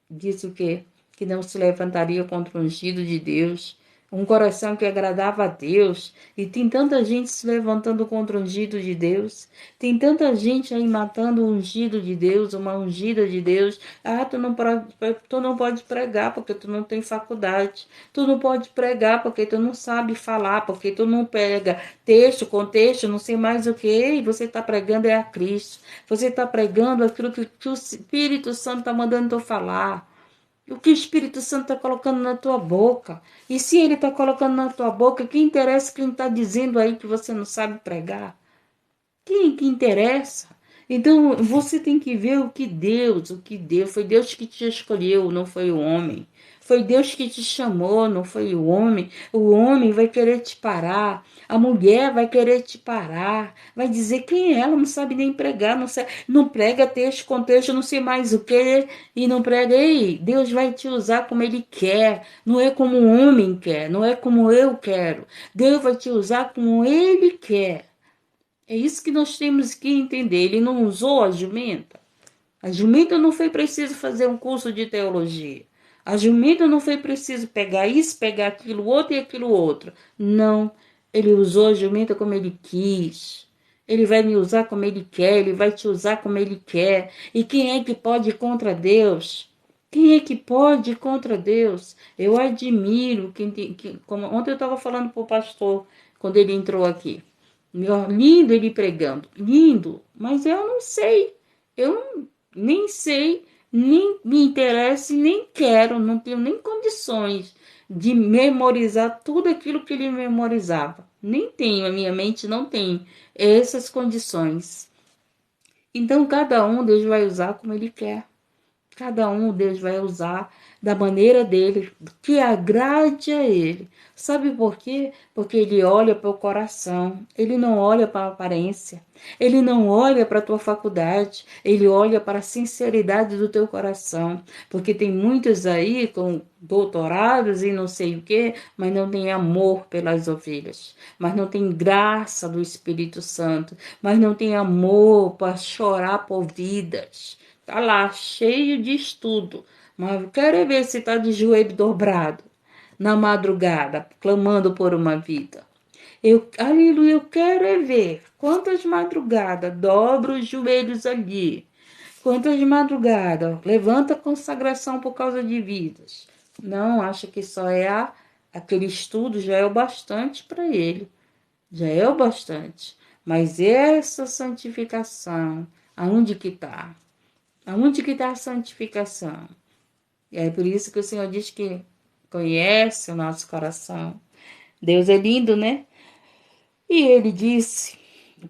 disse o quê? Que não se levantaria contra o ungido de Deus. Um coração que agradava a Deus. E tem tanta gente se levantando contra o ungido de Deus. Tem tanta gente aí matando o ungido de Deus, uma ungida de Deus. Ah, tu não pode pregar porque tu não tem faculdade. Tu não pode pregar porque tu não sabe falar, porque tu não pega texto, contexto, não sei mais o que. E você está pregando é a Cristo. Você está pregando aquilo que o Espírito Santo está mandando tu falar. O que o Espírito Santo está colocando na tua boca. E se ele está colocando na tua boca, que interessa quem está dizendo aí que você não sabe pregar? Quem que interessa? Então, você tem que ver o que Deus, foi Deus que te escolheu, não foi o homem. Foi Deus que te chamou, não foi o homem. O homem vai querer te parar, a mulher vai querer te parar, vai dizer quem é ela, não sabe nem pregar, não prega texto, contexto, não sei mais o que, e não prega. Ei, Deus vai te usar como Ele quer, não é como o homem quer, não é como eu quero. Deus vai te usar como Ele quer. É isso que nós temos que entender. Ele não usou a jumenta. A jumenta não foi preciso fazer um curso de teologia. A jumenta não foi preciso pegar isso, pegar aquilo outro e aquilo outro. Não. Ele usou a jumenta como ele quis. Ele vai me usar como ele quer. Ele vai te usar como ele quer. E quem é que pode ir contra Deus? Quem é que pode ir contra Deus? Eu admiro como ontem eu estava falando para o pastor quando ele entrou aqui. Lindo ele pregando, lindo, mas eu não sei, nem sei, nem me interessa, nem quero, não tenho nem condições de memorizar tudo aquilo que ele memorizava. Nem tenho, a minha mente não tem essas condições. Então, cada um Deus vai usar como ele quer. cada um Deus vai usar da maneira dele, que agrade a ele. Sabe por quê? Porque ele olha para o coração, ele não olha para a aparência, ele não olha para a tua faculdade, ele olha para a sinceridade do teu coração. Porque tem muitos aí com doutorados e não sei o quê, mas não tem amor pelas ovelhas, mas não tem graça do Espírito Santo, mas não tem amor para chorar por vidas. Tá lá, cheio de estudo, mas eu quero ver se tá de joelho dobrado na madrugada, clamando por uma vida. Aleluia, eu quero é ver quantas madrugadas dobra os joelhos ali. Quantas madrugadas levanta a consagração por causa de vidas. Não, acha que só é aquele estudo já é o bastante para ele. Já é o bastante. Mas essa santificação, aonde que está? Aonde que está a santificação? E é por isso que o Senhor diz que conhece o nosso coração. Deus é lindo, né? E ele disse,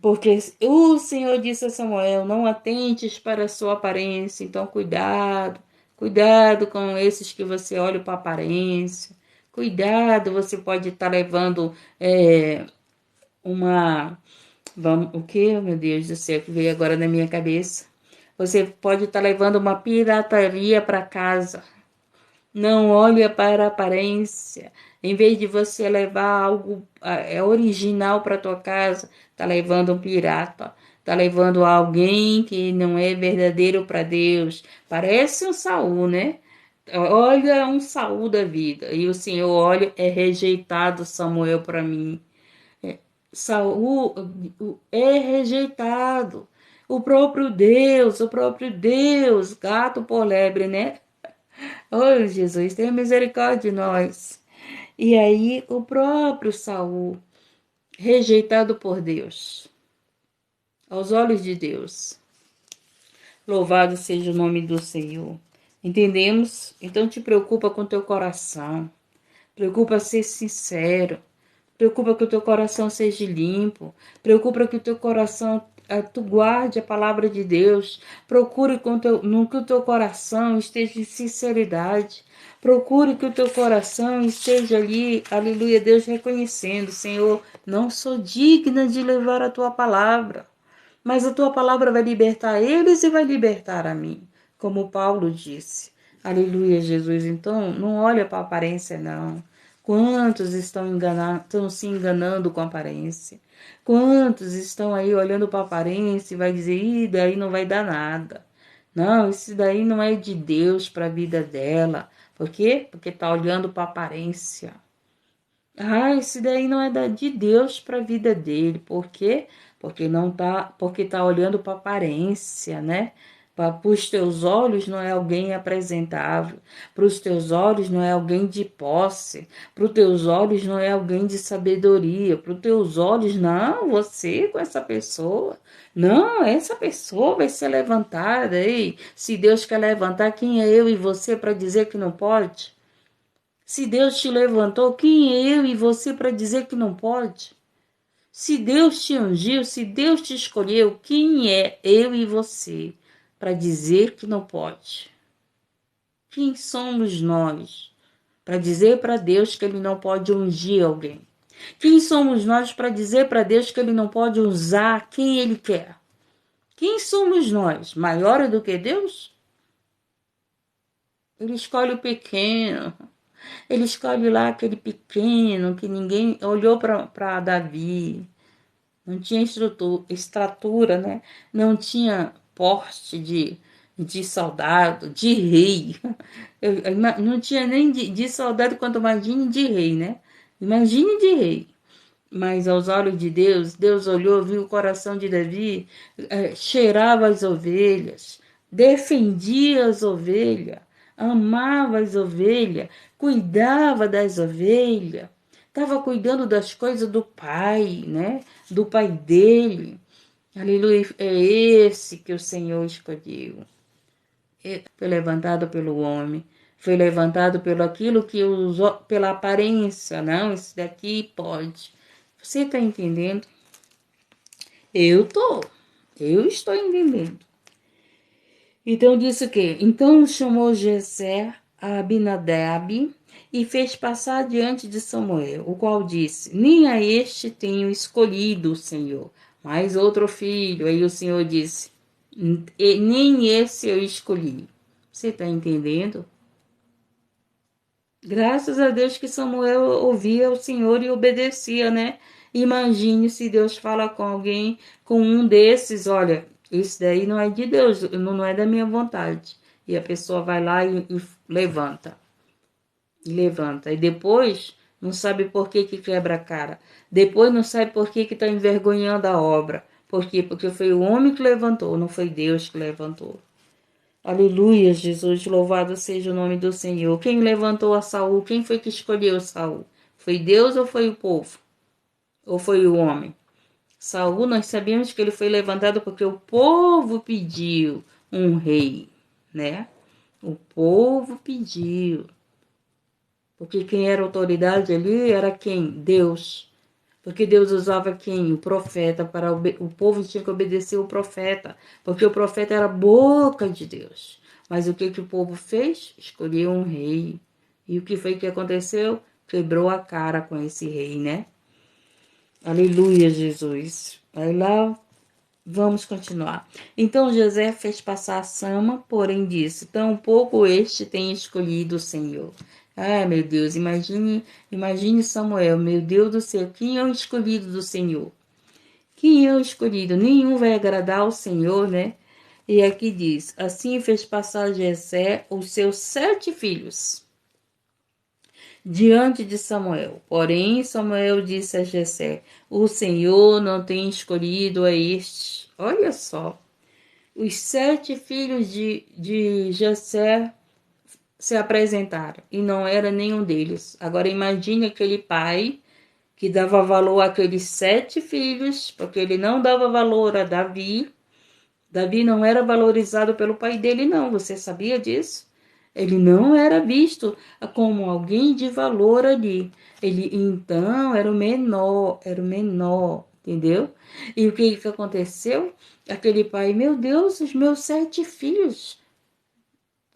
porque o Senhor disse a Samuel, não atentes para a sua aparência, então cuidado, cuidado com esses que você olha para a aparência, cuidado, você pode estar levando o que, meu Deus do céu, que veio agora na minha cabeça, você pode estar levando uma pirataria para casa. Não olha para a aparência. Em vez de você levar algo original para tua casa, tá levando um pirata, tá levando alguém que não é verdadeiro para Deus. Parece um Saul, né? Olha um Saul da vida. E o Senhor olha, é rejeitado Samuel para mim. Saul é rejeitado. O próprio Deus, gato por lebre, né? Oh, Jesus, tenha misericórdia de nós. E aí, o próprio Saul, rejeitado por Deus, aos olhos de Deus. Louvado seja o nome do Senhor. Entendemos? Então te preocupa com teu coração. Preocupa ser sincero. Preocupa que o teu coração seja limpo. Preocupa que o teu coração, tu guarde a palavra de Deus. Procure no que o teu coração esteja em sinceridade. Procure que o teu coração esteja ali, aleluia, Deus reconhecendo, Senhor, não sou digna de levar a tua palavra, mas a tua palavra vai libertar eles e vai libertar a mim, como Paulo disse. Aleluia, Jesus. Então, não olha para a aparência, não. Quantos estão se enganando com a aparência? Quantos estão aí olhando para a aparência e vai dizer, ih, daí não vai dar nada. Não, isso daí não é de Deus para a vida dela. Por quê? Porque está olhando para a aparência. Ah, isso daí não é de Deus para a vida dele. Por quê? Porque tá olhando para a aparência, né? Para os teus olhos não é alguém apresentável, para os teus olhos não é alguém de posse, para os teus olhos não é alguém de sabedoria, para os teus olhos, não, você com essa pessoa, não, essa pessoa vai ser levantada. Ei, se Deus quer levantar, quem é eu e você para dizer que não pode? Se Deus te levantou, quem é eu e você para dizer que não pode? Se Deus te ungiu, se Deus te escolheu, quem é eu e você para dizer que não pode? Quem somos nós para dizer para Deus que Ele não pode ungir alguém? Quem somos nós para dizer para Deus que Ele não pode usar quem Ele quer? Quem somos nós? Maior do que Deus? Ele escolhe o pequeno. Ele escolhe lá aquele pequeno que ninguém olhou para Davi. Não tinha estrutura, né? Não tinha porte de soldado, de rei. Não tinha nem de soldado, quanto imagine de rei, né? Imagine de rei. Mas aos olhos de Deus, Deus olhou, viu o coração de Davi, cheirava as ovelhas, defendia as ovelhas, amava as ovelhas, cuidava das ovelhas, estava cuidando das coisas do pai, né? Do pai dele. Aleluia, é esse que o Senhor escolheu. Foi levantado pelo homem, foi levantado pelo aquilo que usou, pela aparência, não, isso daqui pode. Você está entendendo? Eu estou entendendo. Então disse o quê? Então chamou Jessé a Abinadab e fez passar diante de Samuel, o qual disse: Nem a este tenho escolhido o Senhor, mas outro filho. Aí o Senhor disse: Nem esse eu escolhi. Você está entendendo? Graças a Deus que Samuel ouvia o Senhor e obedecia, né? Imagine se Deus fala com alguém, com um desses, olha, esse daí não é de Deus, não é da minha vontade. E a pessoa vai lá e levanta. E levanta. E depois não sabe por que quebra a cara. Depois não sabe por que está envergonhando a obra. Por quê? Porque foi o homem que levantou, não foi Deus que levantou. Aleluia, Jesus, louvado seja o nome do Senhor. Quem levantou a Saul? Quem foi que escolheu Saul? Foi Deus ou foi o povo? Ou foi o homem? Saul, nós sabemos que ele foi levantado porque o povo pediu um rei, né? O povo pediu. Porque quem era autoridade ali era quem? Deus. Porque Deus usava quem? O profeta. Para o povo tinha que obedecer o profeta. Porque o profeta era a boca de Deus. Mas o que o povo fez? Escolheu um rei. E o que foi que aconteceu? Quebrou a cara com esse rei, né? Aleluia, Jesus. Aí lá, vamos continuar. Então José fez passar a Sama, porém disse: Tampouco este tem escolhido o Senhor. Ai, meu Deus, imagine Samuel, meu Deus do céu, quem é o escolhido do Senhor? Quem é o escolhido? Nenhum vai agradar ao Senhor, né? E aqui diz: Assim fez passar Jessé os seus 7 filhos diante de Samuel. Porém, Samuel disse a Jessé: O Senhor não tem escolhido a estes. Olha só, os 7 filhos de Jessé se apresentaram e não era nenhum deles. Agora imagine aquele pai que dava valor àqueles 7 filhos, porque ele não dava valor a Davi. Davi não era valorizado pelo pai dele, não. Você sabia disso? Ele não era visto como alguém de valor ali. Ele, então, era o menor, entendeu? E o que aconteceu? Aquele pai, meu Deus, os meus 7 filhos.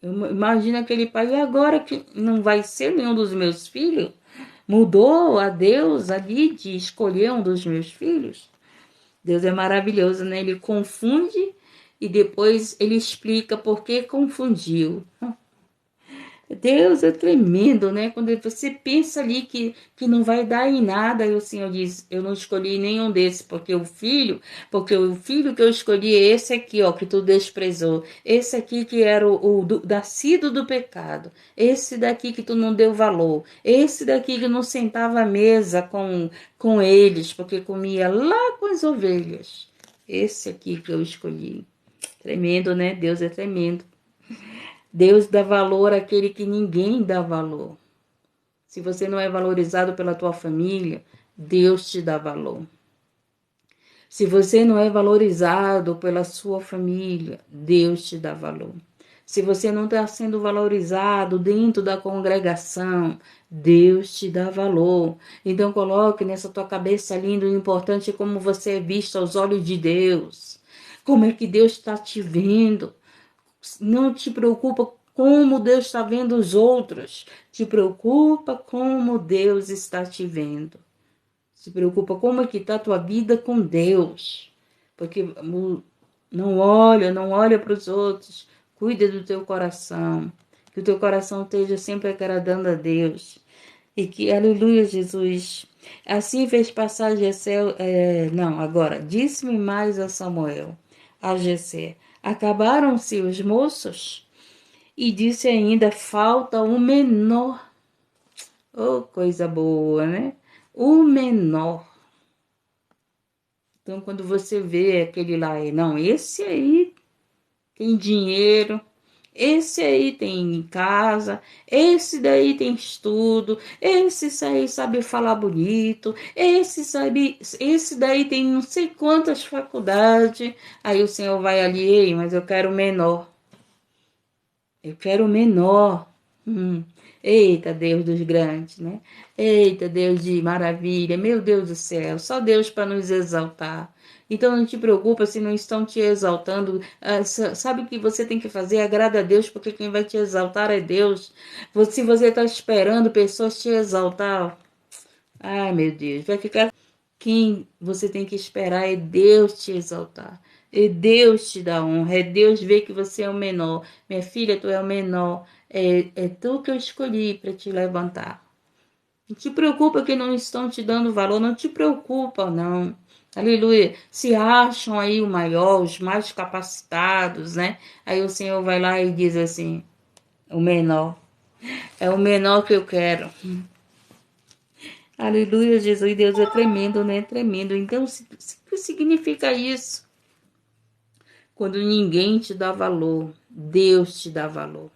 Imagina aquele pai, e agora que não vai ser nenhum dos meus filhos? Mudou a Deus ali de escolher um dos meus filhos? Deus é maravilhoso, né? Ele confunde e depois ele explica por que confundiu. Deus é tremendo, né? Quando você pensa ali que não vai dar em nada, e o Senhor diz: Eu não escolhi nenhum desses, porque o filho que eu escolhi é esse aqui, ó, que tu desprezou. Esse aqui que era nascido do pecado. Esse daqui que tu não deu valor. Esse daqui que não sentava à mesa com eles, porque comia lá com as ovelhas. Esse aqui que eu escolhi. Tremendo, né? Deus é tremendo. Deus dá valor àquele que ninguém dá valor. Se você não é valorizado pela tua família, Deus te dá valor. Se você não é valorizado pela sua família, Deus te dá valor. Se você não está sendo valorizado dentro da congregação, Deus te dá valor. Então coloque nessa tua cabeça linda e importante como você é visto aos olhos de Deus. Como é que Deus está te vendo? Não te preocupa como Deus está vendo os outros. Te preocupa como Deus está te vendo. Se preocupa como é que está a tua vida com Deus. Porque não olha para os outros. Cuida do teu coração. Que o teu coração esteja sempre agradando a Deus. E que, aleluia, Jesus. Assim fez passar Jessé, agora, disse-me mais a Samuel, a Jessé, acabaram-se os moços? E disse ainda, falta o menor. Oh, coisa boa, né? O menor. Então, quando você vê aquele lá, não, esse aí tem dinheiro, esse aí tem casa, esse daí tem estudo, esse aí sabe falar bonito, esse daí tem não sei quantas faculdades. Aí o Senhor vai ali, ei, mas eu quero o menor. Eu quero o menor. Eita, Deus dos grandes, né? Eita, Deus de maravilha, meu Deus do céu, só Deus para nos exaltar. Então não te preocupa se não estão te exaltando. Sabe o que você tem que fazer? Agrada a Deus, porque quem vai te exaltar é Deus. Se você está esperando pessoas te exaltar, ai meu Deus, vai ficar. Quem você tem que esperar é Deus te exaltar. É Deus te dar honra. É Deus ver que você é o menor. Minha filha, tu é o menor. É tu que eu escolhi para te levantar. Não te preocupa que não estão te dando valor. Não te preocupa, não. Aleluia. Se acham aí o maior, os mais capacitados, né? Aí o Senhor vai lá e diz assim: o menor. É o menor que eu quero. Aleluia, Jesus, Deus é tremendo, né? Tremendo. Então, o que significa isso? Quando ninguém te dá valor, Deus te dá valor.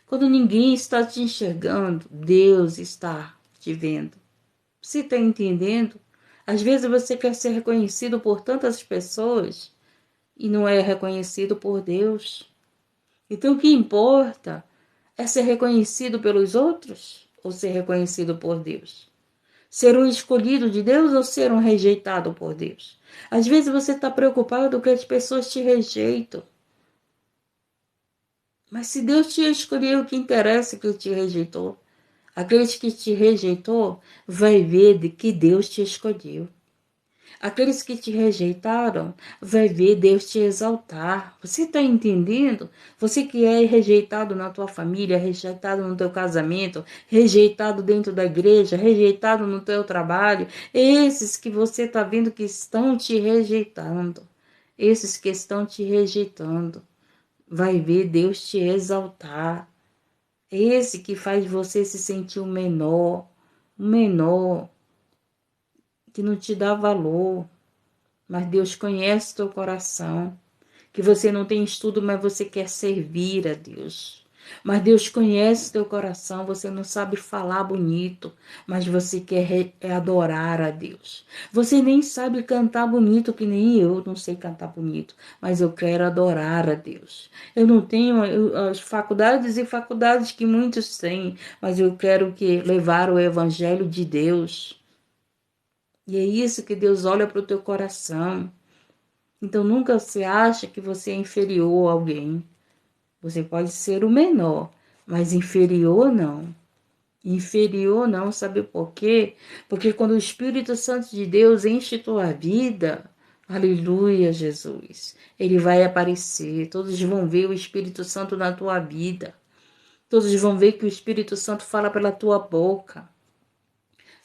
Quando ninguém está te enxergando, Deus está te vendo. Você está entendendo? Às vezes você quer ser reconhecido por tantas pessoas e não é reconhecido por Deus. Então, o que importa é ser reconhecido pelos outros ou ser reconhecido por Deus? Ser um escolhido de Deus ou ser um rejeitado por Deus? Às vezes você está preocupado que as pessoas te rejeitam. Mas se Deus te escolheu, o que interessa é que te rejeitou. Aqueles que te rejeitou, vai ver de que Deus te escolheu. Aqueles que te rejeitaram, vai ver Deus te exaltar. Você está entendendo? Você que é rejeitado na tua família, rejeitado no teu casamento, rejeitado dentro da igreja, rejeitado no teu trabalho, esses que você está vendo que estão te rejeitando, esses que estão te rejeitando, vai ver Deus te exaltar. Esse que faz você se sentir o menor, que não te dá valor. Mas Deus conhece teu coração, que você não tem estudo, mas você quer servir a Deus. Mas Deus conhece teu coração, você não sabe falar bonito, mas você quer adorar a Deus. Você nem sabe cantar bonito, que nem eu não sei cantar bonito, mas eu quero adorar a Deus. Eu não tenho as faculdades e faculdades que muitos têm, mas eu quero levar o evangelho de Deus. E é isso que Deus olha para o teu coração. Então nunca se acha que você é inferior a alguém. Você pode ser o menor, mas inferior não. Inferior não, sabe por quê? Porque quando o Espírito Santo de Deus enche tua vida, aleluia, Jesus, ele vai aparecer. Todos vão ver o Espírito Santo na tua vida. Todos vão ver que o Espírito Santo fala pela tua boca.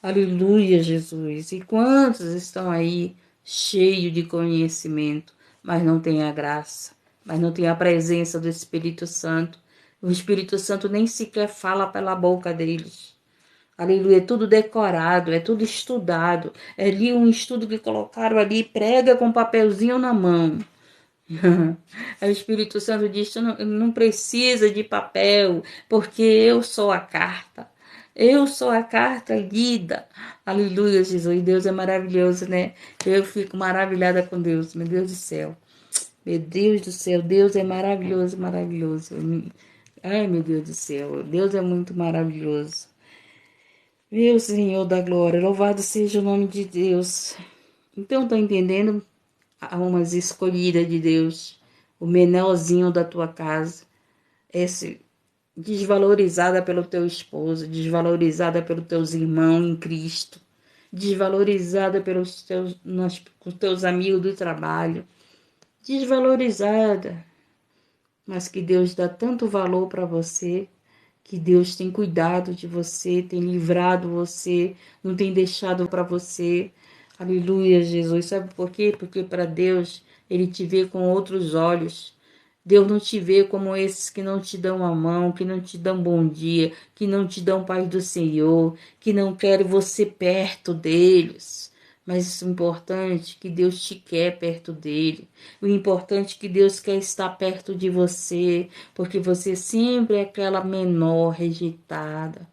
Aleluia, Jesus. E quantos estão aí cheios de conhecimento, mas não têm a graça, mas não têm a presença do Espírito Santo? O Espírito Santo nem sequer fala pela boca deles. Aleluia, é tudo decorado, é tudo estudado. É ali um estudo que colocaram ali, prega com papelzinho na mão. Aí o Espírito Santo diz: não precisa de papel, porque eu sou a carta. Eu sou a carta lida. Aleluia, Jesus. Deus é maravilhoso, né? Eu fico maravilhada com Deus, meu Deus do céu. Meu Deus do céu, Deus é maravilhoso, maravilhoso. Ai, meu Deus do céu, Deus é muito maravilhoso. Meu Senhor da glória, louvado seja o nome de Deus. Então, tá entendendo? Almas escolhidas de Deus, o menorzinho da tua casa, esse desvalorizada pelo teu esposo, desvalorizada pelos teus irmãos em Cristo, desvalorizada com teus amigos do trabalho, desvalorizada, mas que Deus dá tanto valor para você, que Deus tem cuidado de você, tem livrado você, não tem deixado para você. Aleluia, Jesus. Sabe por quê? Porque para Deus, Ele te vê com outros olhos. Deus não te vê como esses que não te dão a mão, que não te dão bom dia, que não te dão paz do Senhor, que não querem você perto deles. Mas o importante é que Deus te quer perto dele. O importante é que Deus quer estar perto de você, porque você sempre é aquela menor rejeitada,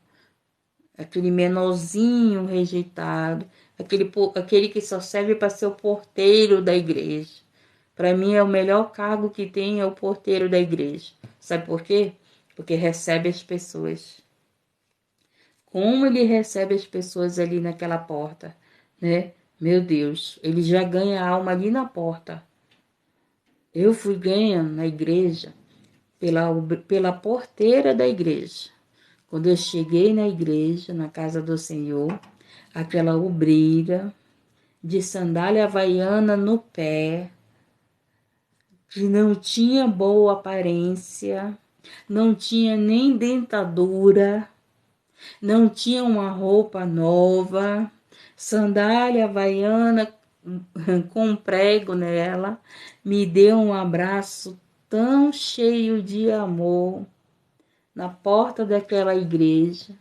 aquele menorzinho rejeitado, aquele que só serve para ser o porteiro da igreja. Para mim é o melhor cargo que tem, é o porteiro da igreja. Sabe por quê? Porque recebe as pessoas. como ele recebe as pessoas ali naquela porta, né? Meu Deus, ele já ganha a alma ali na porta. Eu fui ganha na igreja pela porteira da igreja. Quando eu cheguei na igreja, na casa do Senhor, aquela obreira de sandália havaiana no pé, que não tinha boa aparência, não tinha nem dentadura, não tinha uma roupa nova, sandália havaiana com prego nela, me deu um abraço tão cheio de amor na porta daquela igreja,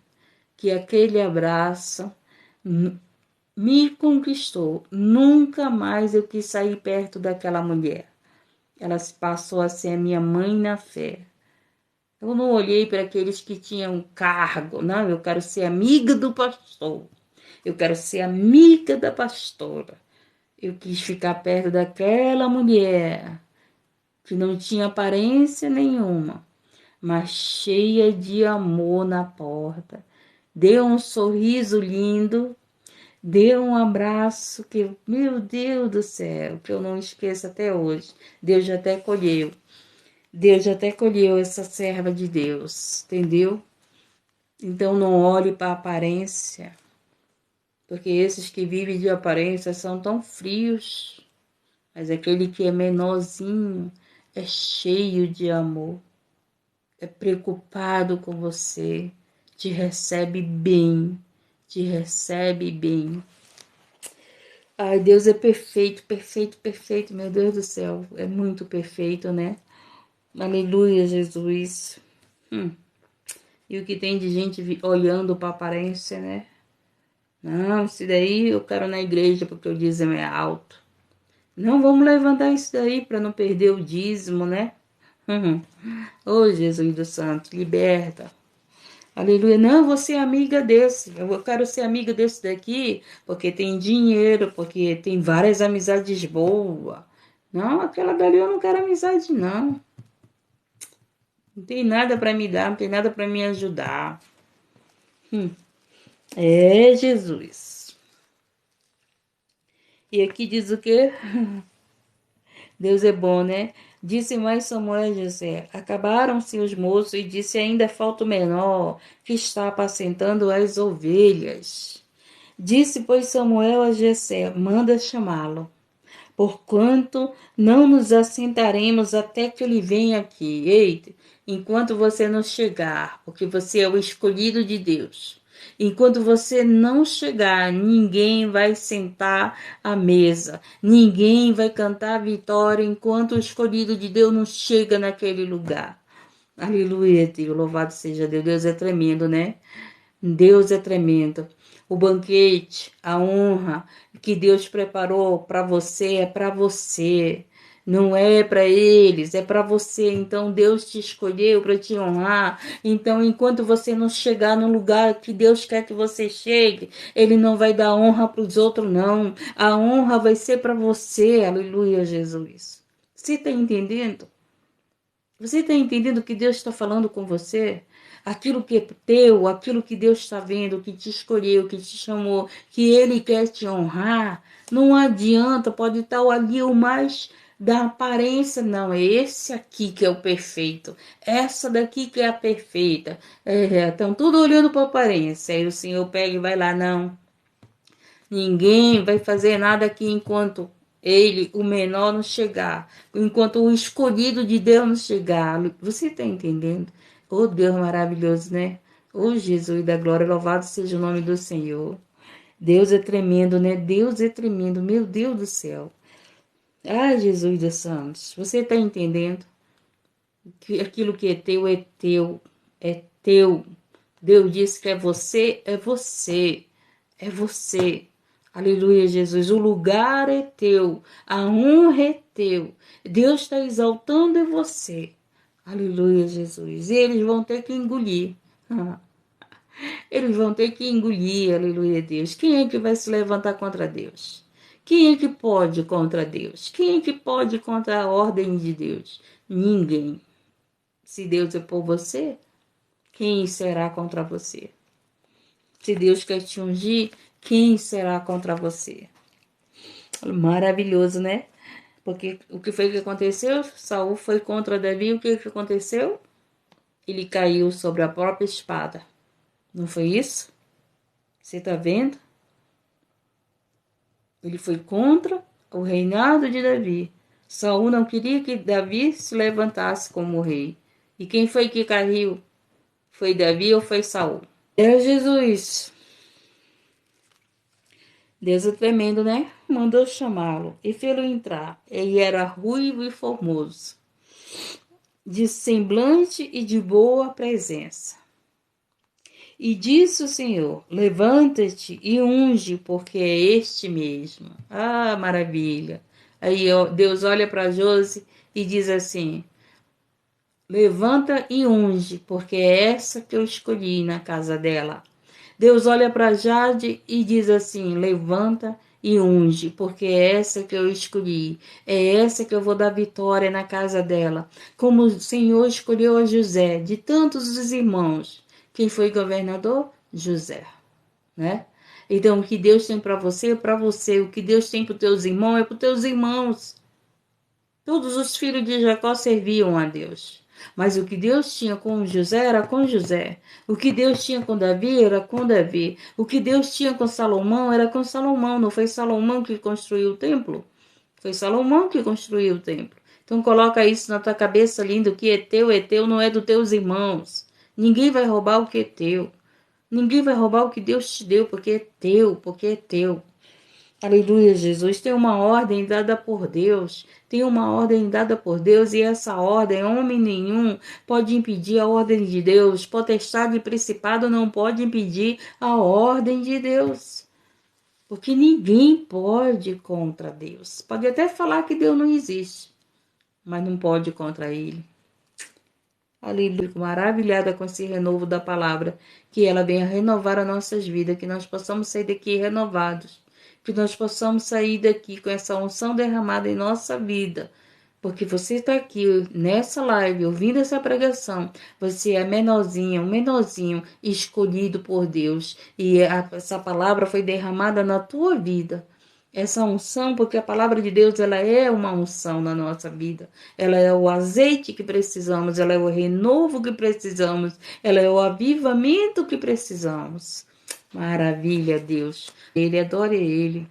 que aquele abraço me conquistou. Nunca mais eu quis sair perto daquela mulher. Ela se passou a ser a minha mãe na fé. Eu não olhei para aqueles que tinham cargo, não, eu quero ser amiga do pastor. Eu quero ser amiga da pastora. Eu quis ficar perto daquela mulher que não tinha aparência nenhuma, mas cheia de amor na porta. Deu um sorriso lindo, deu um abraço que, meu Deus do céu, que eu não esqueço até hoje. Deus já até colheu. Deus já até colheu essa serva de Deus, entendeu? Então não olhe para a aparência, porque esses que vivem de aparência são tão frios, mas aquele que é menorzinho é cheio de amor, é preocupado com você, te recebe bem, te recebe bem. Ai, Deus é perfeito, perfeito, perfeito, meu Deus do céu, é muito perfeito, né? Aleluia, Jesus. E o que tem de gente olhando para a aparência, né? Não, isso daí eu quero na igreja porque o dízimo é alto. Não, vamos levantar isso daí para não perder o dízimo, né? Ô, Jesus do Santo, liberta. Aleluia. Não, você é amiga desse. Eu quero ser amiga desse daqui porque tem dinheiro, porque tem várias amizades boas. Não, aquela dali eu não quero amizade, não. Não tem nada para me dar, não tem nada para me ajudar. É, Jesus. E aqui diz o quê? Deus é bom, né? Disse mais Samuel a José: acabaram-se os moços, e disse: ainda falta o menor, que está apacentando as ovelhas. Disse, pois, Samuel a Jessé: manda chamá-lo, porquanto não nos assentaremos até que ele venha aqui. Eita, enquanto você não chegar, porque você é o escolhido de Deus. Enquanto você não chegar, ninguém vai sentar à mesa, ninguém vai cantar vitória enquanto o escolhido de Deus não chega naquele lugar. Aleluia, Deus, louvado seja Deus. Deus é tremendo, né? Deus é tremendo. O banquete, a honra que Deus preparou para você é para você. Não é para eles, é para você. Então Deus te escolheu para te honrar. Então, enquanto você não chegar no lugar que Deus quer que você chegue, Ele não vai dar honra para os outros, não. A honra vai ser para você. Aleluia, Jesus. Você está entendendo? Você está entendendo que Deus está falando com você? Aquilo que é teu, aquilo que Deus está vendo, que te escolheu, que te chamou, que Ele quer te honrar, não adianta, pode estar ali o mais da aparência, não, é esse aqui que é o perfeito, essa daqui que é a perfeita. Estão tudo olhando para a aparência, aí o Senhor pega e vai lá, não. Ninguém vai fazer nada aqui enquanto ele, o menor, não chegar. Enquanto o escolhido de Deus não chegar. Você está entendendo? Oh, Deus maravilhoso, né? Oh, Jesus da glória, louvado seja o nome do Senhor. Deus é tremendo, né? Deus é tremendo, meu Deus do céu. Ah, Jesus dos santos, você está entendendo? Que aquilo que é teu é teu, é teu. Deus disse que é você, é você, é você. Aleluia, Jesus. O lugar é teu, a honra é teu. Deus está exaltando em você. Aleluia, Jesus. E eles vão ter que engolir. Eles vão ter que engolir, aleluia, Deus. Quem é que vai se levantar contra Deus? Quem é que pode contra Deus? Quem é que pode contra a ordem de Deus? Ninguém. Se Deus é por você, quem será contra você? Se Deus quer te ungir, quem será contra você? Maravilhoso, né? Porque o que foi que aconteceu? Saul foi contra Davi, o que aconteceu? Ele caiu sobre a própria espada. Não foi isso? Você está vendo? Ele foi contra o reinado de Davi. Saul não queria que Davi se levantasse como rei. E quem foi que caiu? Foi Davi ou foi Saul? É Jesus. Deus é tremendo, né? Mandou chamá-lo e fê-lo entrar. Ele era ruivo e formoso, de semblante e de boa presença. E disse o Senhor: levanta-te e unge, porque é este mesmo. Ah, maravilha! Aí Deus olha para Josi e diz assim: levanta e unge, porque é essa que eu escolhi na casa dela. Deus olha para Jade e diz assim: levanta e unge, porque é essa que eu escolhi, é essa que eu vou dar vitória na casa dela. Como o Senhor escolheu a José, de tantos os irmãos. Quem foi governador? José, né? Então, o que Deus tem para você é para você. O que Deus tem para os teus irmãos é para os teus irmãos. Todos os filhos de Jacó serviam a Deus. Mas o que Deus tinha com José era com José. O que Deus tinha com Davi era com Davi. O que Deus tinha com Salomão era com Salomão. Não foi Salomão que construiu o templo? Foi Salomão que construiu o templo. Então coloca isso na tua cabeça, lindo, o que é teu, não é dos teus irmãos. Ninguém vai roubar o que é teu. Ninguém vai roubar o que Deus te deu, porque é teu, porque é teu. Aleluia, Jesus. Tem uma ordem dada por Deus. Tem uma ordem dada por Deus, e essa ordem, homem nenhum pode impedir a ordem de Deus. Potestade e principado não pode impedir a ordem de Deus. Porque ninguém pode ir contra Deus. Pode até falar que Deus não existe, mas não pode ir contra Ele. Aleluia, maravilhada com esse renovo da palavra, que ela venha renovar as nossas vidas, que nós possamos sair daqui renovados, que nós possamos sair daqui com essa unção derramada em nossa vida, porque você está aqui nessa live, ouvindo essa pregação, você é menorzinho, um menorzinho escolhido por Deus, e essa palavra foi derramada na tua vida. Essa unção, porque a palavra de Deus, ela é uma unção na nossa vida. Ela é o azeite que precisamos, ela é o renovo que precisamos, ela é o avivamento que precisamos. Maravilha, Deus. Ele, adore ele.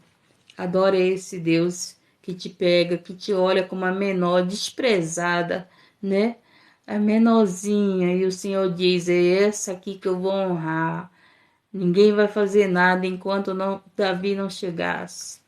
Adore esse Deus que te pega, que te olha como a menor, desprezada, né? A menorzinha. E o Senhor diz: é essa aqui que eu vou honrar. Ninguém vai fazer nada enquanto Davi não chegasse.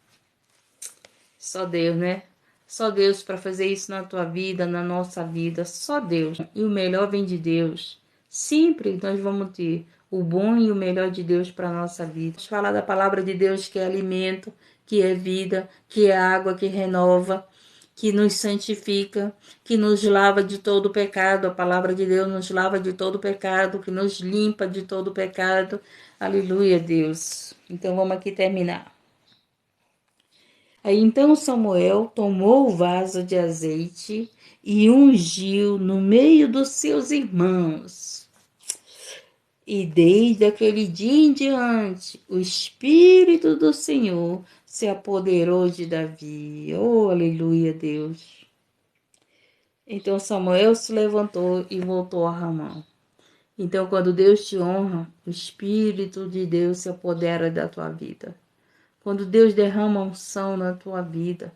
Só Deus, né? Só Deus para fazer isso na tua vida, na nossa vida. Só Deus. E o melhor vem de Deus. Sempre nós vamos ter o bom e o melhor de Deus para a nossa vida. Vamos falar da palavra de Deus, que é alimento, que é vida, que é água que renova, que nos santifica, que nos lava de todo pecado. A palavra de Deus nos lava de todo pecado, que nos limpa de todo pecado. Aleluia, Deus. Então vamos aqui terminar. Aí então Samuel tomou o vaso de azeite e ungiu no meio dos seus irmãos. E desde aquele dia em diante, o Espírito do Senhor se apoderou de Davi. Oh, aleluia, Deus. Então Samuel se levantou e voltou a Ramá. Então, quando Deus te honra, o Espírito de Deus se apodera da tua vida. Quando Deus derrama unção na tua vida,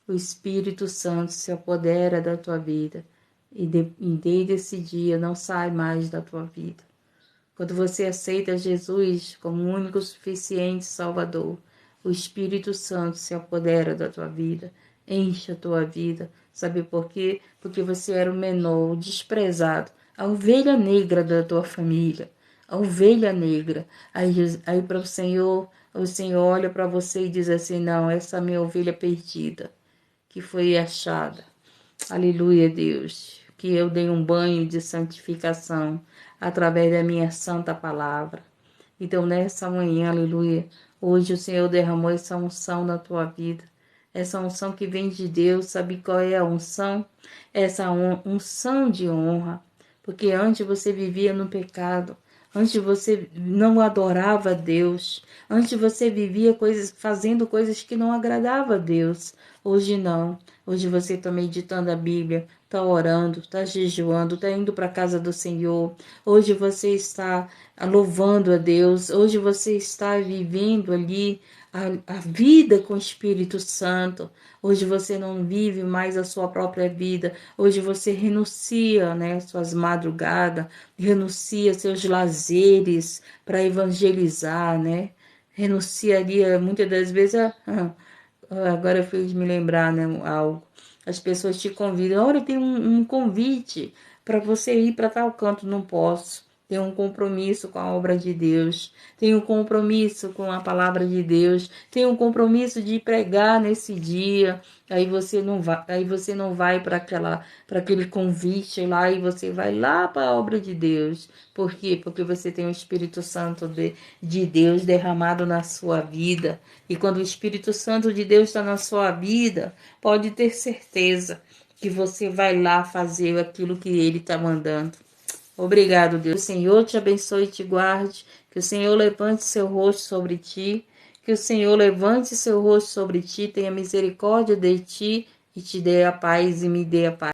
o Espírito Santo se apodera da tua vida e desde esse dia não sai mais da tua vida. Quando você aceita Jesus como o único suficiente Salvador, o Espírito Santo se apodera da tua vida, enche a tua vida. Sabe por quê? Porque você era o menor, o desprezado, a ovelha negra da tua família, a ovelha negra. Aí para o Senhor olha para você e diz assim: não, essa é a minha ovelha perdida, que foi achada. Aleluia, Deus, que eu dei um banho de santificação através da minha santa palavra. Então, nessa manhã, aleluia, hoje o Senhor derramou essa unção na tua vida. Essa unção que vem de Deus, sabe qual é a unção? Essa unção de honra. Porque antes você vivia no pecado, Antes você não adorava a Deus. Antes você vivia coisas, fazendo coisas que não agradavam a Deus. Hoje não. Hoje você está meditando a Bíblia, está orando, está jejuando, está indo para a casa do Senhor. Hoje você está louvando a Deus. Hoje você está vivendo ali a vida com o Espírito Santo. Hoje você não vive mais a sua própria vida. Hoje você renuncia, né, suas madrugadas, renuncia seus lazeres para evangelizar, né? Renunciaria muitas das vezes agora fez me lembrar, né, algo. As pessoas te convidam, olha, tem um convite para você ir para tal canto, não posso. Tenho um compromisso com a obra de Deus, tenho um compromisso com a palavra de Deus, tenho um compromisso de pregar nesse dia. Aí você não vai para aquele convite lá e você vai lá para a obra de Deus. Por quê? Porque você tem o Espírito Santo de Deus derramado na sua vida. E quando o Espírito Santo de Deus está na sua vida, pode ter certeza que você vai lá fazer aquilo que Ele está mandando. Obrigado, Deus. O Senhor te abençoe e te guarde. Que o Senhor levante seu rosto sobre ti. Que o Senhor levante seu rosto sobre ti, tenha misericórdia de ti e te dê a paz e me dê a paz.